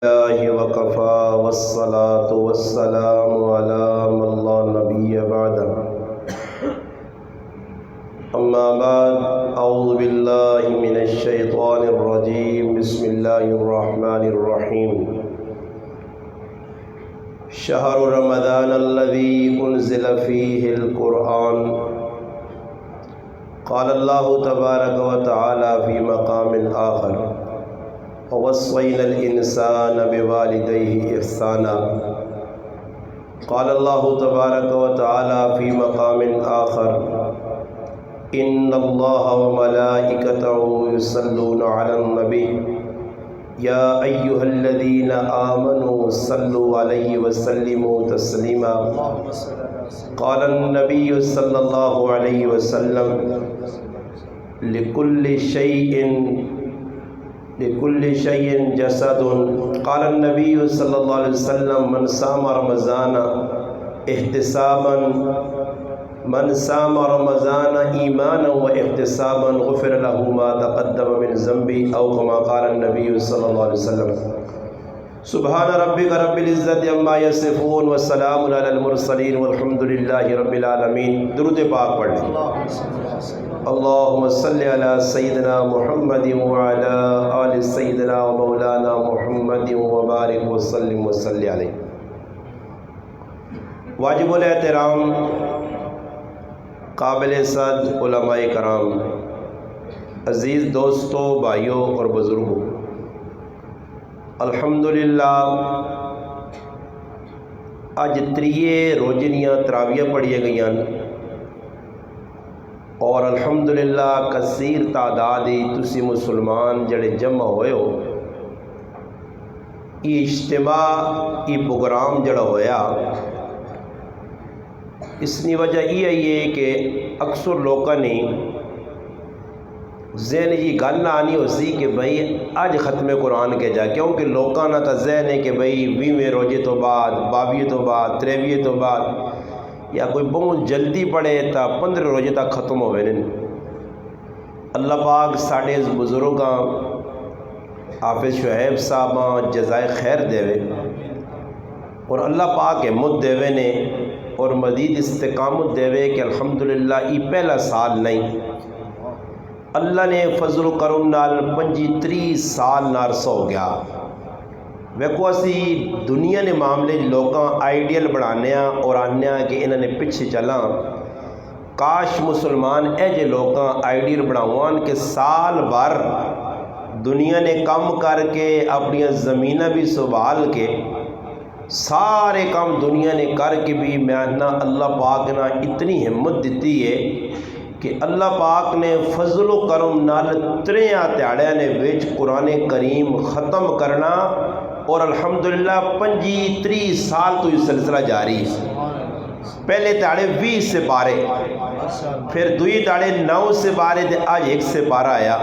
الله وكفى والصلاة والسلام على من لا نبي بعده أما بعد أعوذ بالله من الشيطان الرجيم بسم الله الرحمن الرحيم شهر رمضان الذي أنزل فيه القرآن قال الله تبارك وتعالى في مقام آخر ووصينا الإنسان بوالديه إحسانا قال الله تبارك وتعالى في مقام آخر إن الله وملائكته يصلون على النبي يا أيها الذين آمنوا صلوا عليه وسلموا تسليما قال النبي صلى الله عليه وسلم لكل شيء جسد قال النبي صلى الله عليه وسلم من صام رمضان ایمانا و احتسابا غفر له ما تقدم من ذنبه او كما قال النبي صلى الله عليه وسلم سبحان ربك رب العزة عما يصفون والسلام على المرسلين والحمد لله رب العالمين۔ درود پاک پڑھ لیں۔ اللهم صل على سيدنا محمد وعلى آل سيدنا ومولانا محمد وبارك وسلم وصلی علیہ۔ واجب الاحترام قابل صد علماء کرام، عزیز دوستوں، بھائیوں اور بزرگوں، الحمدللہ اج تریے روزنیاں تراویاں پڑھیے گئی اور الحمدللہ کثیر تعداد تسی مسلمان جڑے جمع ہوئے ہو، یہ اجتماع یہ پروگرام جڑا ہویا اس کی وجہ یہ ہے کہ اکثر لوگوں نے ذہن یہ گل نہ آنی ہو سی کہ بھائی اج ختم قرآن کے جا، کیونکہ لوگوں نے تو ذہن ہے کہ بھائی 20ویں روزے تو بعد، 22ویں تو بعد، 23ویں تو بعد، یا کوئی بہت جلدی پڑھے تو 15 روزے تک ختم ہوئے نہیں۔ اللہ پاک ساڑھے بزرگاں حافظ شعیب صاحباں جزائے خیر دے اور اللہ پاک ہمت دے نے اور مزید استقامت دے کہ الحمدللہ یہ پہلا سال نہیں، اللہ نے فضل و کرم نال 35 سال نارسا ہو گیا۔ ویکو اسی دنیا نے معاملے لوگاں آئیڈیل بنانے اور آنے کہ انہوں نے پیچھے چلاں، کاش مسلمان ایجے لوگاں آئیڈیل بناوان کہ سال بھر دنیا نے کم کر کے اپنی زمینہ بھی سنبھال کے سارے کام دنیا نے کر کے بھی میں نہ اللہ پاک نے اتنی ہمت دیتی ہے کہ اللہ پاک نے فضل و کرم نال 3 تہاڑیاں نے وچ قرآن کریم ختم کرنا اور الحمدللہ 35 سال تو یہ سلسلہ جاری ہے۔ پہلے تہاڑے 20 سے پارے، پھر دوئی تہاڑے 9 سے پارے تے آج 1 سے پارا آیا۔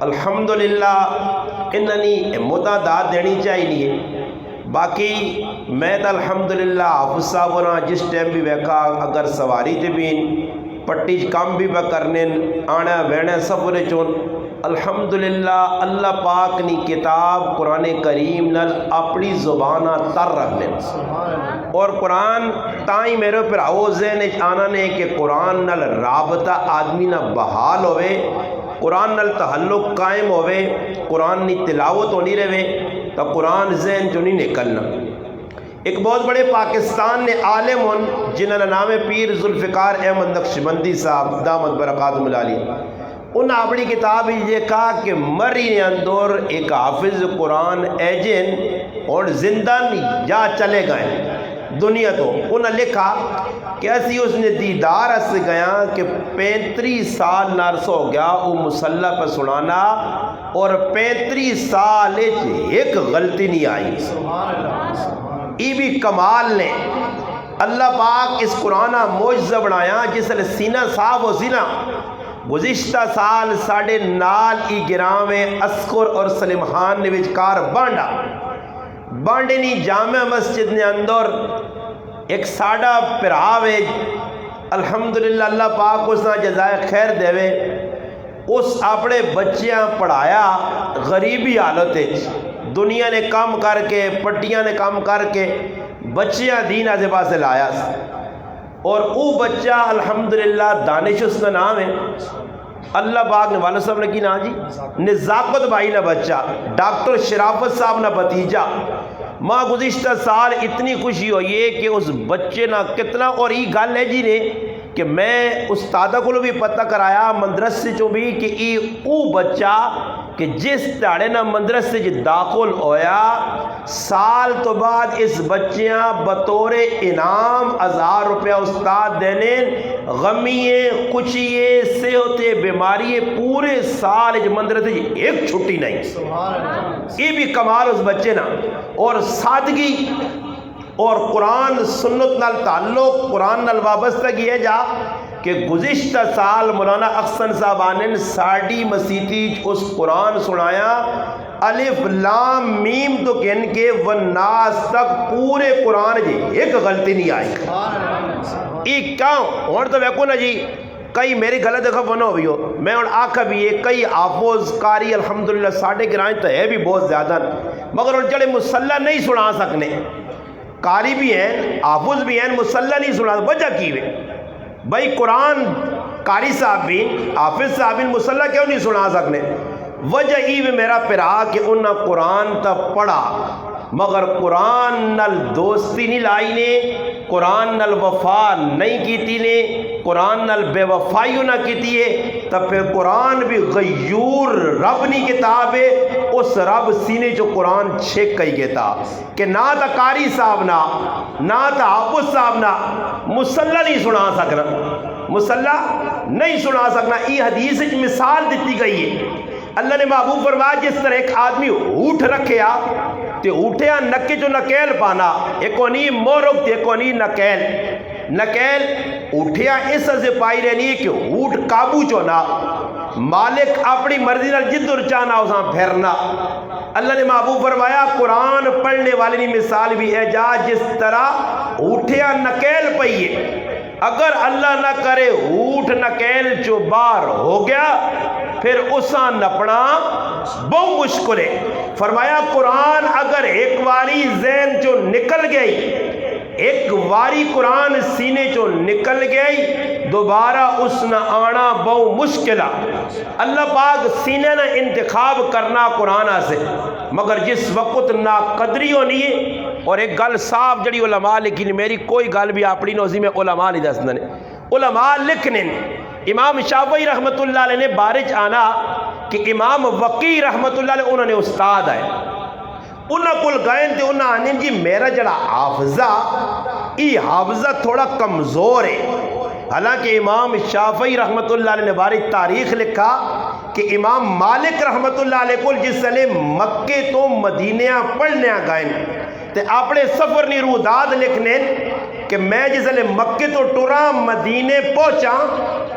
الحمدللہ انہوں نے ہمتاں داد دینی چاہیے۔ باقی میں تو الحمدللہ حافظ صاحب ہونا جس ٹائم بھی ویکھا اگر سواری تے بھی پٹی کام بھی کرنے آنا وینا سب بولے چون الحمدللہ اللہ پاک نی کتاب قرآن کریم نال اپنی زبانہ تر رکھنے اور قرآن تائیں میرے پر ذہن آنا نے کہ قرآن نال رابطہ آدمی نہ بحال ہوئے، قرآن نال تعلق قائم ہوئے، قرآن نی تلاوت ہونی رہے تو قرآن ذہن جو نہیں نکلنا۔ ایک بہت بڑے پاکستان نے عالم ہن جنہوں نے نام پیر ذوالفقار احمد نقشبندی صاحب دامت برکاتہم العالیہ، ان اپنی کتاب یہ کہا کہ مری نے اندور ایک حافظ قرآن ایجن اور زندہ یا چلے گئے دنیا تو انہوں نے لکھا کہ ایسی اس نے دیدار اس گیا کہ 35 سال نارسا ہو گیا وہ مسلح پر سنانا اور 35 سال ایک غلطی نہیں آئی۔ ای بھی کمال نے اللہ پاک اس قرآن معجزہ بنایا جس نے سینہ صاحب و سینہ گزشتہ سال ساڑھے نال ای گراں میں اسکر اور سلیم خان نے وچکار بانڈے نی جامع مسجد نے اندر ایک ساڑھا پراوے الحمدللہ اللہ پاک اس نے جزائے خیر دے اس اپنے بچیاں پڑھایا غریبی حالت دنیا نے کام کر کے پٹیاں نے کام کر کے بچیاں دین آزے پاسے لایا اور او بچہ الحمدللہ دانش اس کا نام ہے اللہ پاک نے والد صاحب نے کی نا جی نزاکت بھائی نہ بچہ ڈاکٹر شرافت صاحب نہ بھتیجا ماں گزشتہ سال اتنی خوشی ہوئی ہے کہ اس بچے نہ کتنا اور یہ گل ہے جی نے کہ میں استادہ کو بھی پتہ کرایا مدرسے چوں بھی کہ یہ او بچہ کہ جس تاڑے نہ مدرسے جی داخل ہویا سال تو بعد اس بچیاں بطور انعام 1000 روپیہ استاد دینے غمیے کچھیے صحتیں بیماریے پورے سال اس مدرسے جی ایک چھٹی نہیں یہ بھی کمال اس بچے نا اور سادگی اور قرآن سنت نال تعلق قرآن نال وابستہ کیے جا کہ گزشتہ سال مولانا احسن صاحب نے ساڑی مسیتی اس قرآن سنایا الف لام میم تو کہن کے والناس تک پورے قرآن جی ایک غلطی نہیں آئی ایک کیوں اور تو ویکو نا جی کئی میری غلط دیکھا بنا ہوئی ہو میں ان آکھا بھی ہے کئی حافظ قاری الحمدللہ ساڑھے گرائیں تو ہے بھی بہت زیادہ مگر ان جڑے مسلح نہیں سنا سکنے قاری بھی ہیں حافظ بھی ہیں مسلح نہیں سنا وجہ کی ہوئے بھائی قرآن قاری صاحب بھی حافظ صاحب بھی مسلح کیوں نہیں سنا سکنے وجہ یہ میرا پرا کہ انہاں قرآن تا پڑھا مگر قرآن نل دوستی نہیں لائی نے قرآن نل وفا نہیں کیتی نے قرآن نل بے وفائیوں نہ کیتی ہے تب پھر قرآن بھی غیور رب نہیں کتاب ہے اس رب سینے جو قرآن چھیک کئی گیتا کہ نہ تا قاری صاحب نہ تا حافظ صاحب نہ مسلح نہیں سنا سکنا مسلح نہیں سنا سکنا یہ حدیث ایک مثال دیتی گئی ہے اللہ نے محبوب فرمایا جس طرح ایک آدمی اونٹ رکھیا تے اونٹیا نکے جو نکیل پانا ایکونی مورک تے ایکونی نکیل اونٹیا اس سے پائی رہنی ہے کہ اونٹ قابو چونا مالک اپنی مرضی نال جدر چانا اساں پھرنا اللہ نے محبوب فرمایا قرآن پڑھنے والے نے مثال بھی ہے جا جس طرح اونٹیا نکیل پئیے اگر اللہ نہ کرے اونٹ نکیل جو بار ہو گیا پھر اساں نپنا بہت مشکل ہے فرمایا قرآن اگر ایک واری ذہن جو نکل گئی ایک واری قرآن سینے جو نکل گئی دوبارہ اس نہ آنا بہت مشکل اللہ پاک سینے نہ انتخاب کرنا قرآن سے مگر جس وقت نا قدری ہونی ہے اور ایک گل صاف جڑی علماء لیکن میری کوئی گل بھی اپنی نوزی میں علماء نہیں دس دنے علماء لکھنے امام شافعی رحمت اللہ علیہ نے بارج آنا کہ امام وقی رحمت اللہ علیہ انہوں نے استاد آئے انہاں کل گئے تھے انہاں آنے جی میرا جڑا حافظہ یہ حافظہ تھوڑا کمزور ہے حالانکہ امام شافعی رحمت اللہ علیہ نے بارج تاریخ لکھا کہ امام مالک رحمت اللہ علیہ کو جس لئے مکے تو مدینہ پڑھنے گئے تے اپنے سفر نی روداد لکھنے کہ میں جس لئے مکے تو ٹورا مدینے پہنچا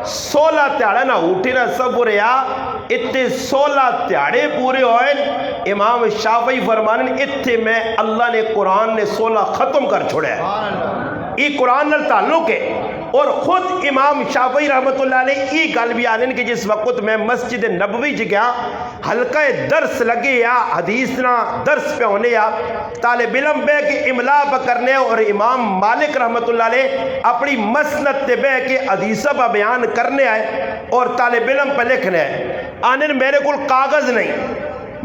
16 تیاڑے نہ اٹھی نہ سفر یا اتنے 16 تیاڑے پورے ہوئے امام شافعی فرمانے اتنے میں اللہ نے قرآن نے 16 ختم کر چھوڑے یہ قرآن نال تعلق ہے اور خود امام شافعی رحمت اللہ علیہ یہ گل بھی آنے کہ جس وقت میں مسجد نبوی گیا حلقہ درس لگے یا حدیث نہ درس پہ ہونے یا طالب علم بے کے املا کرنے اور امام مالک رحمت اللہ علیہ اپنی مسند تے بے کے حدیثہ پہ بیان کرنے آئے اور طالب علم پہ لکھنے آئے آنے میرے کول کاغذ نہیں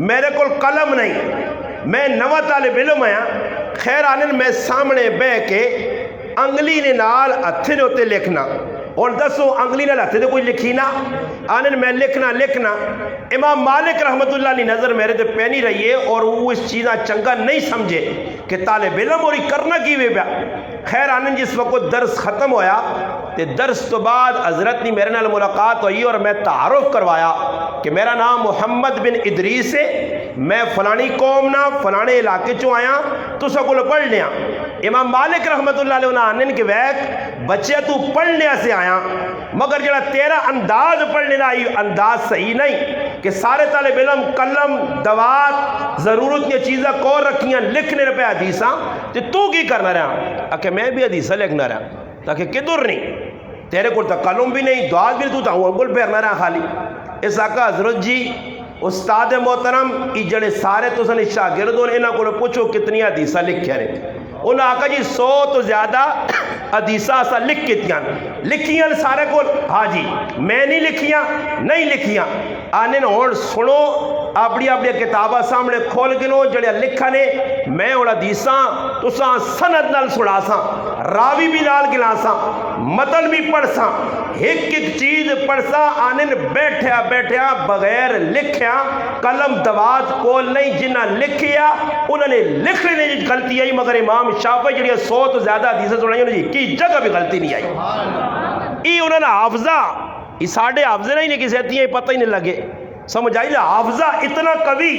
میرے کول قلم نہیں میں نوا طالب علم آیا خیر آنے میں سامنے بے کے انگلی نے نال ہتھے نے ہوتے لکھنا اور دسو انگلی نال ہتھے نے کوئی لکھی نا آنے میں لکھنا امام مالک رحمت اللہ علیہ نظر میرے تے پینی رہی ہے اور وہ اس چیزاں چنگا نہیں سمجھے کہ طالب علم اور کرنا کی وے پیا خیر آنے جس وقت درس ختم ہویا تے درس تو بعد حضرت نے میرے نال ملاقات ہوئی اور میں تعارف کروایا کہ میرا نام محمد بن ادریس ہے میں فلانی قوم نہ فلانے علاقے چوں آیا تو سکول پڑھ لیا امام مالک رحمت اللہ علیہ آنن کے ویک بچے تو پڑھنے سے آیا مگر جڑا تیرا انداز پڑھنے دا انداز صحیح نہیں کہ سارے طالب علم قلم دوات ضرورت کی چیزیں کو رکھیاں لکھنے پہ حدیثاں تو کی کرنا رہا کہ میں بھی حدیثہ لکھنا رہا تاکہ کدھر نہیں تیرے کو قلم بھی نہیں دوات بھی تو تا ہوں گل پھیرنا رہا خالی اس آقا حضرت جی استاد محترم یہ جڑے سارے تساں شاگرد ہو انہاں کولوں پوچھو کتنی حدیثاں لکھیاں نے، انہاں آکھا جی 100 تو زیادہ حدیثاں اساں لکھ کیتیاں لکھیاں سارے کول، ہاں جی میں نہیں لکھیاں نہیں لکھیاں، آنے ہن سنو اپنی اپنی کتاباں سامنے کھول گنو جڑے لکھا نے، میں ہن حدیثاں تساں سند نال سناساں، راوی بھی نال گلاساں، متن بھی پڑھساں، ایک ایک چیز پڑھساں، آنے بیٹھیا بیٹھیا بغیر لکھیا قلم دوات کول نہیں، جنہ لکھیا انہوں نے لکھنے نے غلطی آئی، مگر امام شافعی جڑی 100 تو زیادہ حدیثیں سنائی انہوں نے کی جگہ بھی غلطی نہیں آئی۔ یہ انہوں نے حافظہ، یہ ساڑھے حافظے نہیں کسی ہیں پتہ ہی نہیں لگے، سمجھ آئی نا، حافظہ اتنا قوی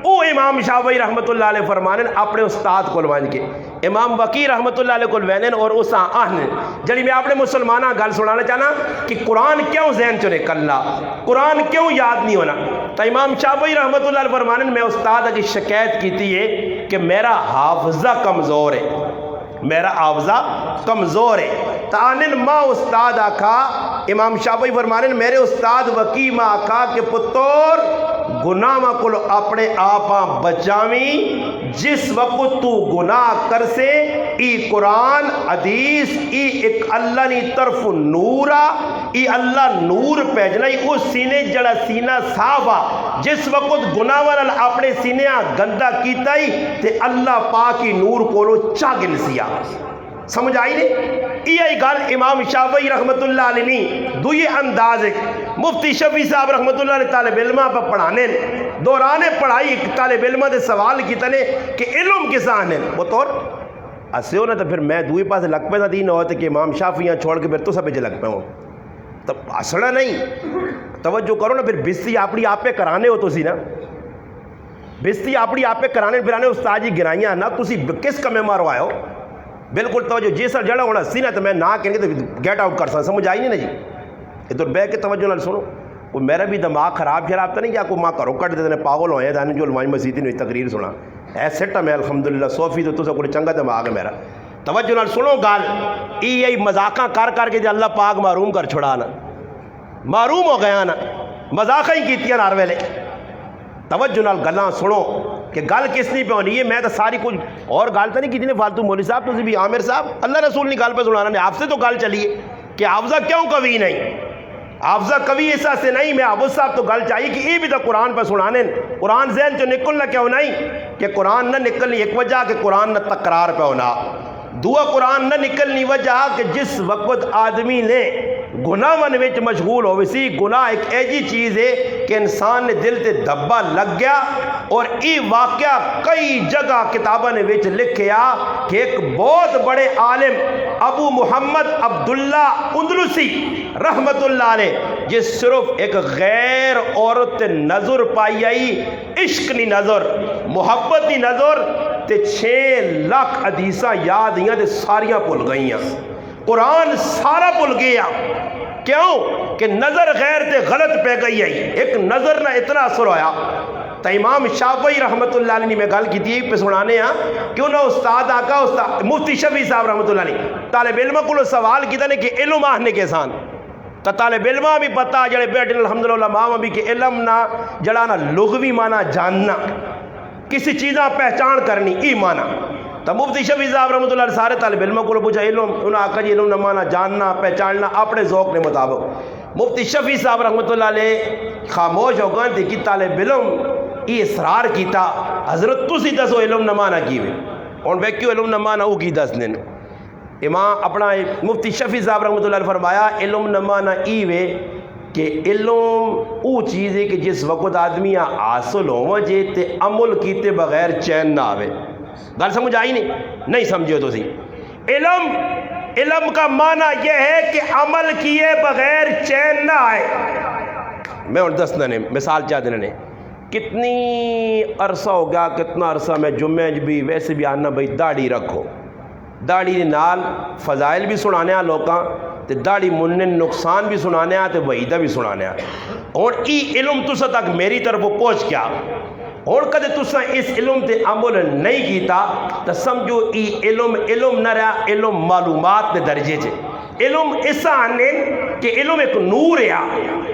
او امام شافعی رحمت اللہ علیہ فرمانے اپنے استاد کول وان کے، امام وقی رحمت اللہ علیہ کول وینن اور اس آہن جڑی میں اپنے مسلمانہ گل سنانا چاہنا کہ قرآن کیوں ذہن چنے کلا، قرآن کیوں یاد نہیں ہونا، تو امام شافعی رحمت اللہ علیہ فرمانے میں استاد کی شکایت کیتی ہے کہ میرا حافظہ کمزور ہے، میرا حافظہ کمزور ہے، تانن ماں استاد آکھا، امام شافعی فرمانے میرے استاد وقی ماں آکھا کہ پتر گناہ ماں کلو اپنے آپاں بچاویں، جس وقت تو گناہ کر سے ای قرآن حدیث ای ایک اللہ نی طرف نورا، ای اللہ نور پیجنا، ای اس سینے جڑا سینہ صحابہ جس وقت گناہ والا اپنے سینے گندہ کیتا ہی تے اللہ پاکی نور کولو چاگل سیا، سمجھ آئی نہیں؟ یہ گل امام شافعی رحمت اللہ علیہ نے دوئی انداز ہے، مفتی شفیع صاحب رحمت اللہ علیہ طالب علمہ پر پڑھانے دورانے پڑھائی طالب علمہ دے سوال کی تنے کہ علم کس آنے بطور اسے ہونا تو پھر میں دوئی پاس لگ پہ دین ہوتا کہ امام شافعیاں چھوڑ کے پھر تو سب لگ پہ ہوں، تب اسڑا نہیں، توجہ کرو نا، پھر بستی اپنی آپ پہ کرانے ہو تو سی نا، بستی اپنی آپ پہ کرانے پھرانے استاد جی گرائیاں نا، تسی کس کمیں مارو آئے ہو، بالکل توجہ جیسا جڑا ہونا سی نا تو میں نہ کہیں گے تو گیٹ آؤٹ کر سکتا، سمجھ آئی نہیں نا جی، ادھر بے کے توجہ نہ سنو، کوئی میرا بھی دماغ خراب شراب تو نہیں کیا کوئی ماں کرو کٹ دیتے پاگل ہوئے تھا جو علمائی مسیحی نے تقریر سنا ایسٹ میں الحمدللہ 100% تو کوئی چنگا دماغ ہے میرا، توجہ نہ سنو گال، یہی مذاقاں کر کے اللہ پاک معروم کر چھڑانا، معروم ہو گیا نا، مذاقیں ہی کیتیاں ہر ویلے، توجہ نال گلاں سنو کہ گل کس نہیں پہ ہونی ہے، میں تو ساری کچھ اور گل تو نہیں کی تھی فالتو مولوی صاحب تو بھی عامر صاحب اللہ رسول نے گل پہ سنانا نے آپ سے تو گل چلیے کہ حافظہ کیوں قوی نہیں، حافظہ قوی ایسا سے نہیں، میں حافظ صاحب تو گل چاہیے کہ یہ بھی تو قرآن پہ سنانے، قرآن ذہن جو نکلنا کیوں نہیں کہ قرآن نہ نکلنی ایک وجہ کہ قرآن نہ تکرار پہ ہونا، دعا قرآن نہ نکلنی وجہ کہ جس وقت آدمی نے گناہ من وچ مشغول ہوئے سی، گناہ ایک ایجی چیز ہے کہ انسان نے دل تے دھبا لگ گیا، اور ای واقعہ کئی جگہ کتابہ نے وچ لکھیا کہ ایک بہت بڑے عالم ابو محمد عبداللہ اندلسی رحمت اللہ علیہ جس صرف ایک غیر عورت نظر پائی آئی، عشق نی نظر محبت نی نظر تے 6 لاکھ حدیثاں یاد ہیاں تے ساریاں بھول گئیاں، قرآن سارا بھول گیا، کیوں کہ نظر غیر تے غلط پہ گئی ہے، ایک نظر نہ اتنا اثر ہویا، تو امام شافعی رحمت اللہ علیہ نے میں گل کی تھی پہ سنانے ہاں کیوں نہ استاد آقا مفتی شفیع صاحب رحمت اللہ علیہ طالب علمہ کو سوال کیتا نے کہ علم آہنے کے سان، تو طالب علمہ بھی پتا جڑے بیٹھے الحمدللہ ماں بھی کہ علم نہ جڑا نہ لغوی معنی جاننا، کسی چیزاں پہچان کرنی ای معنی، تو مفتی شفیع صاحب رحمت اللہ علیہ سارے طالب علموں کو پوچھا علم، انہوں نے آقا جی علم نہ معنی جاننا پہچاننا اپنے ذوق نے مطابق، مفتی شفیع صاحب رحمت اللہ علیہ خاموش ہو گئے تھے کہ طالب علم یہ اصرار کیتا حضرت تسی دسو علم نہ معنی کیویں، اور ویکیو علم نہ معنی وہ کی دس دن، امام اپنا مفتی شفیع صاحب رحمت اللہ علیہ فرمایا علم نہ معنی ای وے کہ علم او چیز ہے کہ جس وقت آدمی حاصل ہو جے تے عمل کیتے بغیر چین نہ آوے، گل سمجھ آئی نہیں سمجھو تو سی، علم کا معنی یہ ہے کہ عمل کیے بغیر چین نہ آئے، میں اور دسنا نے مثال چاہ دینا نے کتنی عرصہ ہو گیا، کتنا عرصہ میں جمعہ بھی ویسے بھی آنا بھائی داڑھی رکھو، داڑھی نال فضائل بھی سنانے آ لوکاں تے داڑھی مننے نقصان بھی سنانے آ تے وعیدہ بھی سنانے آ، اور ای علم تسا تک میری طرف پہنچ گیا، اور کدے تسا اس علم تے عمل نہیں کیتا تو سمجھو ای علم نہ رہا، علم معلومات دے درجے چھے، علم ایسا آنے کہ علم ایک نور ہے،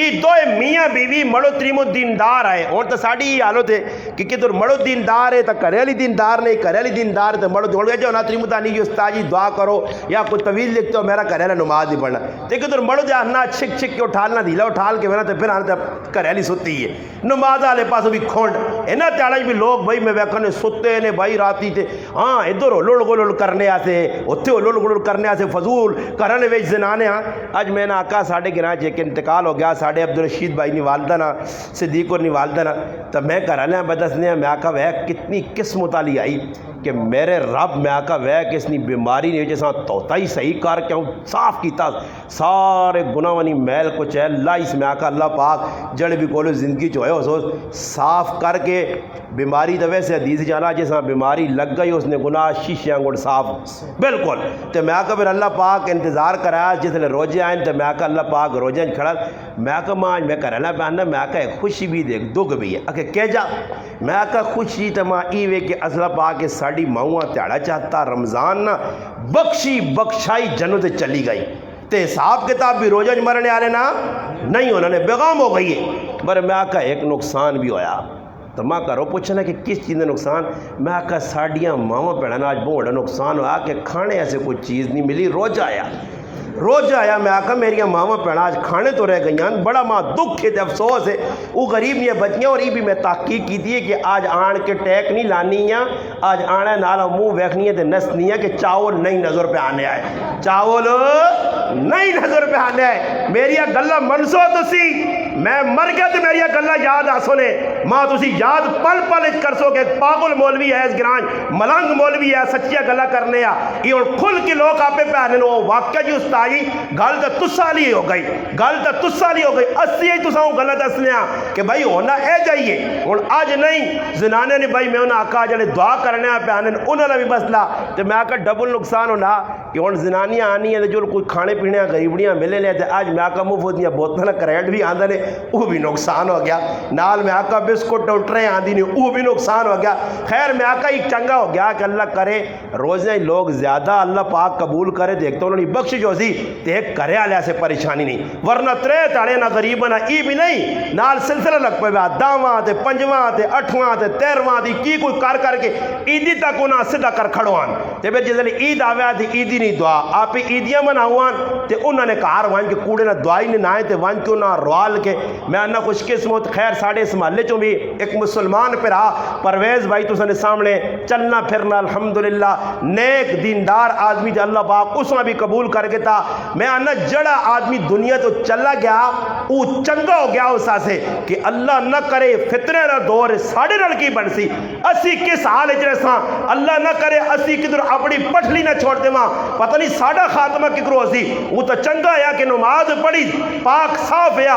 یہ دوئے میاں بیوی مڑو تریمو دیندار آئے اور تو ساڑی ہی حالت ہے کہ کدھر مڑو دیندار ہے تو کرے علی دیندار نہیں، کرے علی دیندار ہے تو مڑو دوڑ گئے جو نا تریمو تانی کی استاجی دعا کرو یا کوئی طویل لکھتے ہو میرا کرے علی نماز نہیں پڑھنا، تو کدھر مڑو جا نا چھک چھک کے اٹھالنا دیلا اٹھال کے میرا تو پھر آنے تو کرے علی ستی ہے نماز آلے پاس بھی کھونڈ اینا تیاڑا بھی لوگ بھائی میں ویکھنے ستے نے بھائی راتی تھے ہاں ادھر ہلول گلول کرنے آتے اتھے ہلول گلول کرنے آتے فضول کرنے ویچ زنانے ہاں آج میں نے آقا ساڑھے گران چیک انتقال ہو گیا ساڑھے عبدالرشید بھائی نہیں والدہ نا صدیق اور نہیں والدہ نا تو میں کرانے بدسنے میں آقا وہ کتنی قسمت والی آئی کہ میرے رب میں آقا وہ کسنی بیماری نہیں جیسا توتا ہی صحیح کر کے ہوں صاف کیتا سارے گناہ ونی میل کو چاہے اللہ اس میں آقا اللہ پاک جڑ بھی کولو زندگی جو ہے اسو صاف کر کے بیماری تو ویسے حدیث جانا جیسا بیماری لگ گئی اس نے گناہ شیشیاں گوڑ صاف بالکل تو میں آقا پھر اللہ پاک انتظار کرایا جس لئے روجے آئیں تو میں آقا اللہ پاک روجے کھڑا میں آقا ماں میں کرنا پہننا میں آقا ایک خوشی بھی دے دکھ بھی ہے اکے کہہ جا میں آقا خوشی تو ماں ایوے کہ اصلہ پاک ساڑی ماں تیڑا چاہتا رمضان نا بخشی بخشائی جنت چلی گئی تے حساب کتاب بھی روزہ مرنے آنے نا نہیں انہوں نے بیغام ہو گئی ہے پر میں آقا ایک نقصان بھی ہویا تو ماں کرو پوچھنا کہ کس چیز نے نقصان میں آقا ساڑیاں ماں پیڑھنا آج بہت بڑا نقصان ہوا کہ کھانے ایسے کوئی چیز نہیں ملی روزہ آیا میں آقا میری ماں پیڑھا آج کھانے تو رہ گئیاں بڑا ماں دکھ ہے افسوس ہے وہ غریب نہیں بچیاں اور یہ بھی میں تحقیق کی تھی کہ آج آن کے ٹیک نہیں لانی ہے آج آنا نالا منہ ویکھنی ہے تو نسنی ہے کہ چاول نہیں نظر پہ آنے آئے چاول نہیں نظر پہ آنے آئے میری گلہ منسو تو سی میں مر گیا تو میری گلہ یاد آسو نے ماں تو سی یاد پل پل کر سو کہ پاگل مولوی ہے اس گرانج ملنگ مولوی ہے سچیا گلہ کرنے آ یہ اور کھل کے لوگ آپ پہ آنے وہ واقعہ جی استاجی گل تو تسالی ہو گئی اسی ہی تساؤں غلط اسلیا کہ بھائی ہونا اے جائیے اور آج نہیں زنانے نے بھائی میں انہیں آقا جڑے دعا کرنے پہ آنے انہوں نے بھی مسئلہ تو میں آقا ڈبل نقصان ہونا کہ ان زنانیاں آنی ہیں جو کوئی کھانے پینے غریبڑیاں ملے لے تھے آج میں آقا مفت دیا بوتل کریٹ بھی آندھا نے وہ بھی نقصان ہو گیا نال میں آقا بسکٹ اٹھرے آندھی نے وہ بھی نقصان ہو گیا خیر میں آقا ایک چنگا ہو گیا کہ اللہ کرے روزیں لوگ زیادہ اللہ پاک قبول کرے دیکھتے انہوں نے بخش جو سی دیکھ کرے آلے سے پریشانی نہیں ورنہ ترے تاڑے نہ غریبہ نہ ای بھی نہیں نال سلسلہ لگ پہ بیا داواں تے پنجواں تے اٹھواں تے تیرواں دی کی کوئی کر کے عیدی تک انہاں صدا کر کھڑوان تے پھر جس لئے عید آویا تھی عیدی نہیں دعا آپ عیدیاں مناوان تے انہوں نے کہار وان کے کوڑے نہ دعائی نے نائے تے وان کے انہاں روال کے میں انہاں خوش قسمت خیر ساڑھے اس محلے چوں بھی ایک مسلمان پر پرویز بھائی تو سنے سامنے چلنا پھرنا الحمدللہ نیک دیندار آدمی تے اللہ پاک اس میں بھی قبول کر کے تا میں آنا جڑا آدمی دنیا تو چلا گیا وہ چنگا ہو گیا اس سے کہ اللہ نہ کرے فتنے نہ دور ساڑھے لڑکی بن سی اسی کس حال جیسا اللہ نہ کرے اسی کدھر اپنی پٹھلی نہ چھوڑ دے ماں پتہ نہیں ساڑھا خاتمہ ککرو اسی وہ تو چنگا ہے کہ نماز پڑھی پاک صاف ہے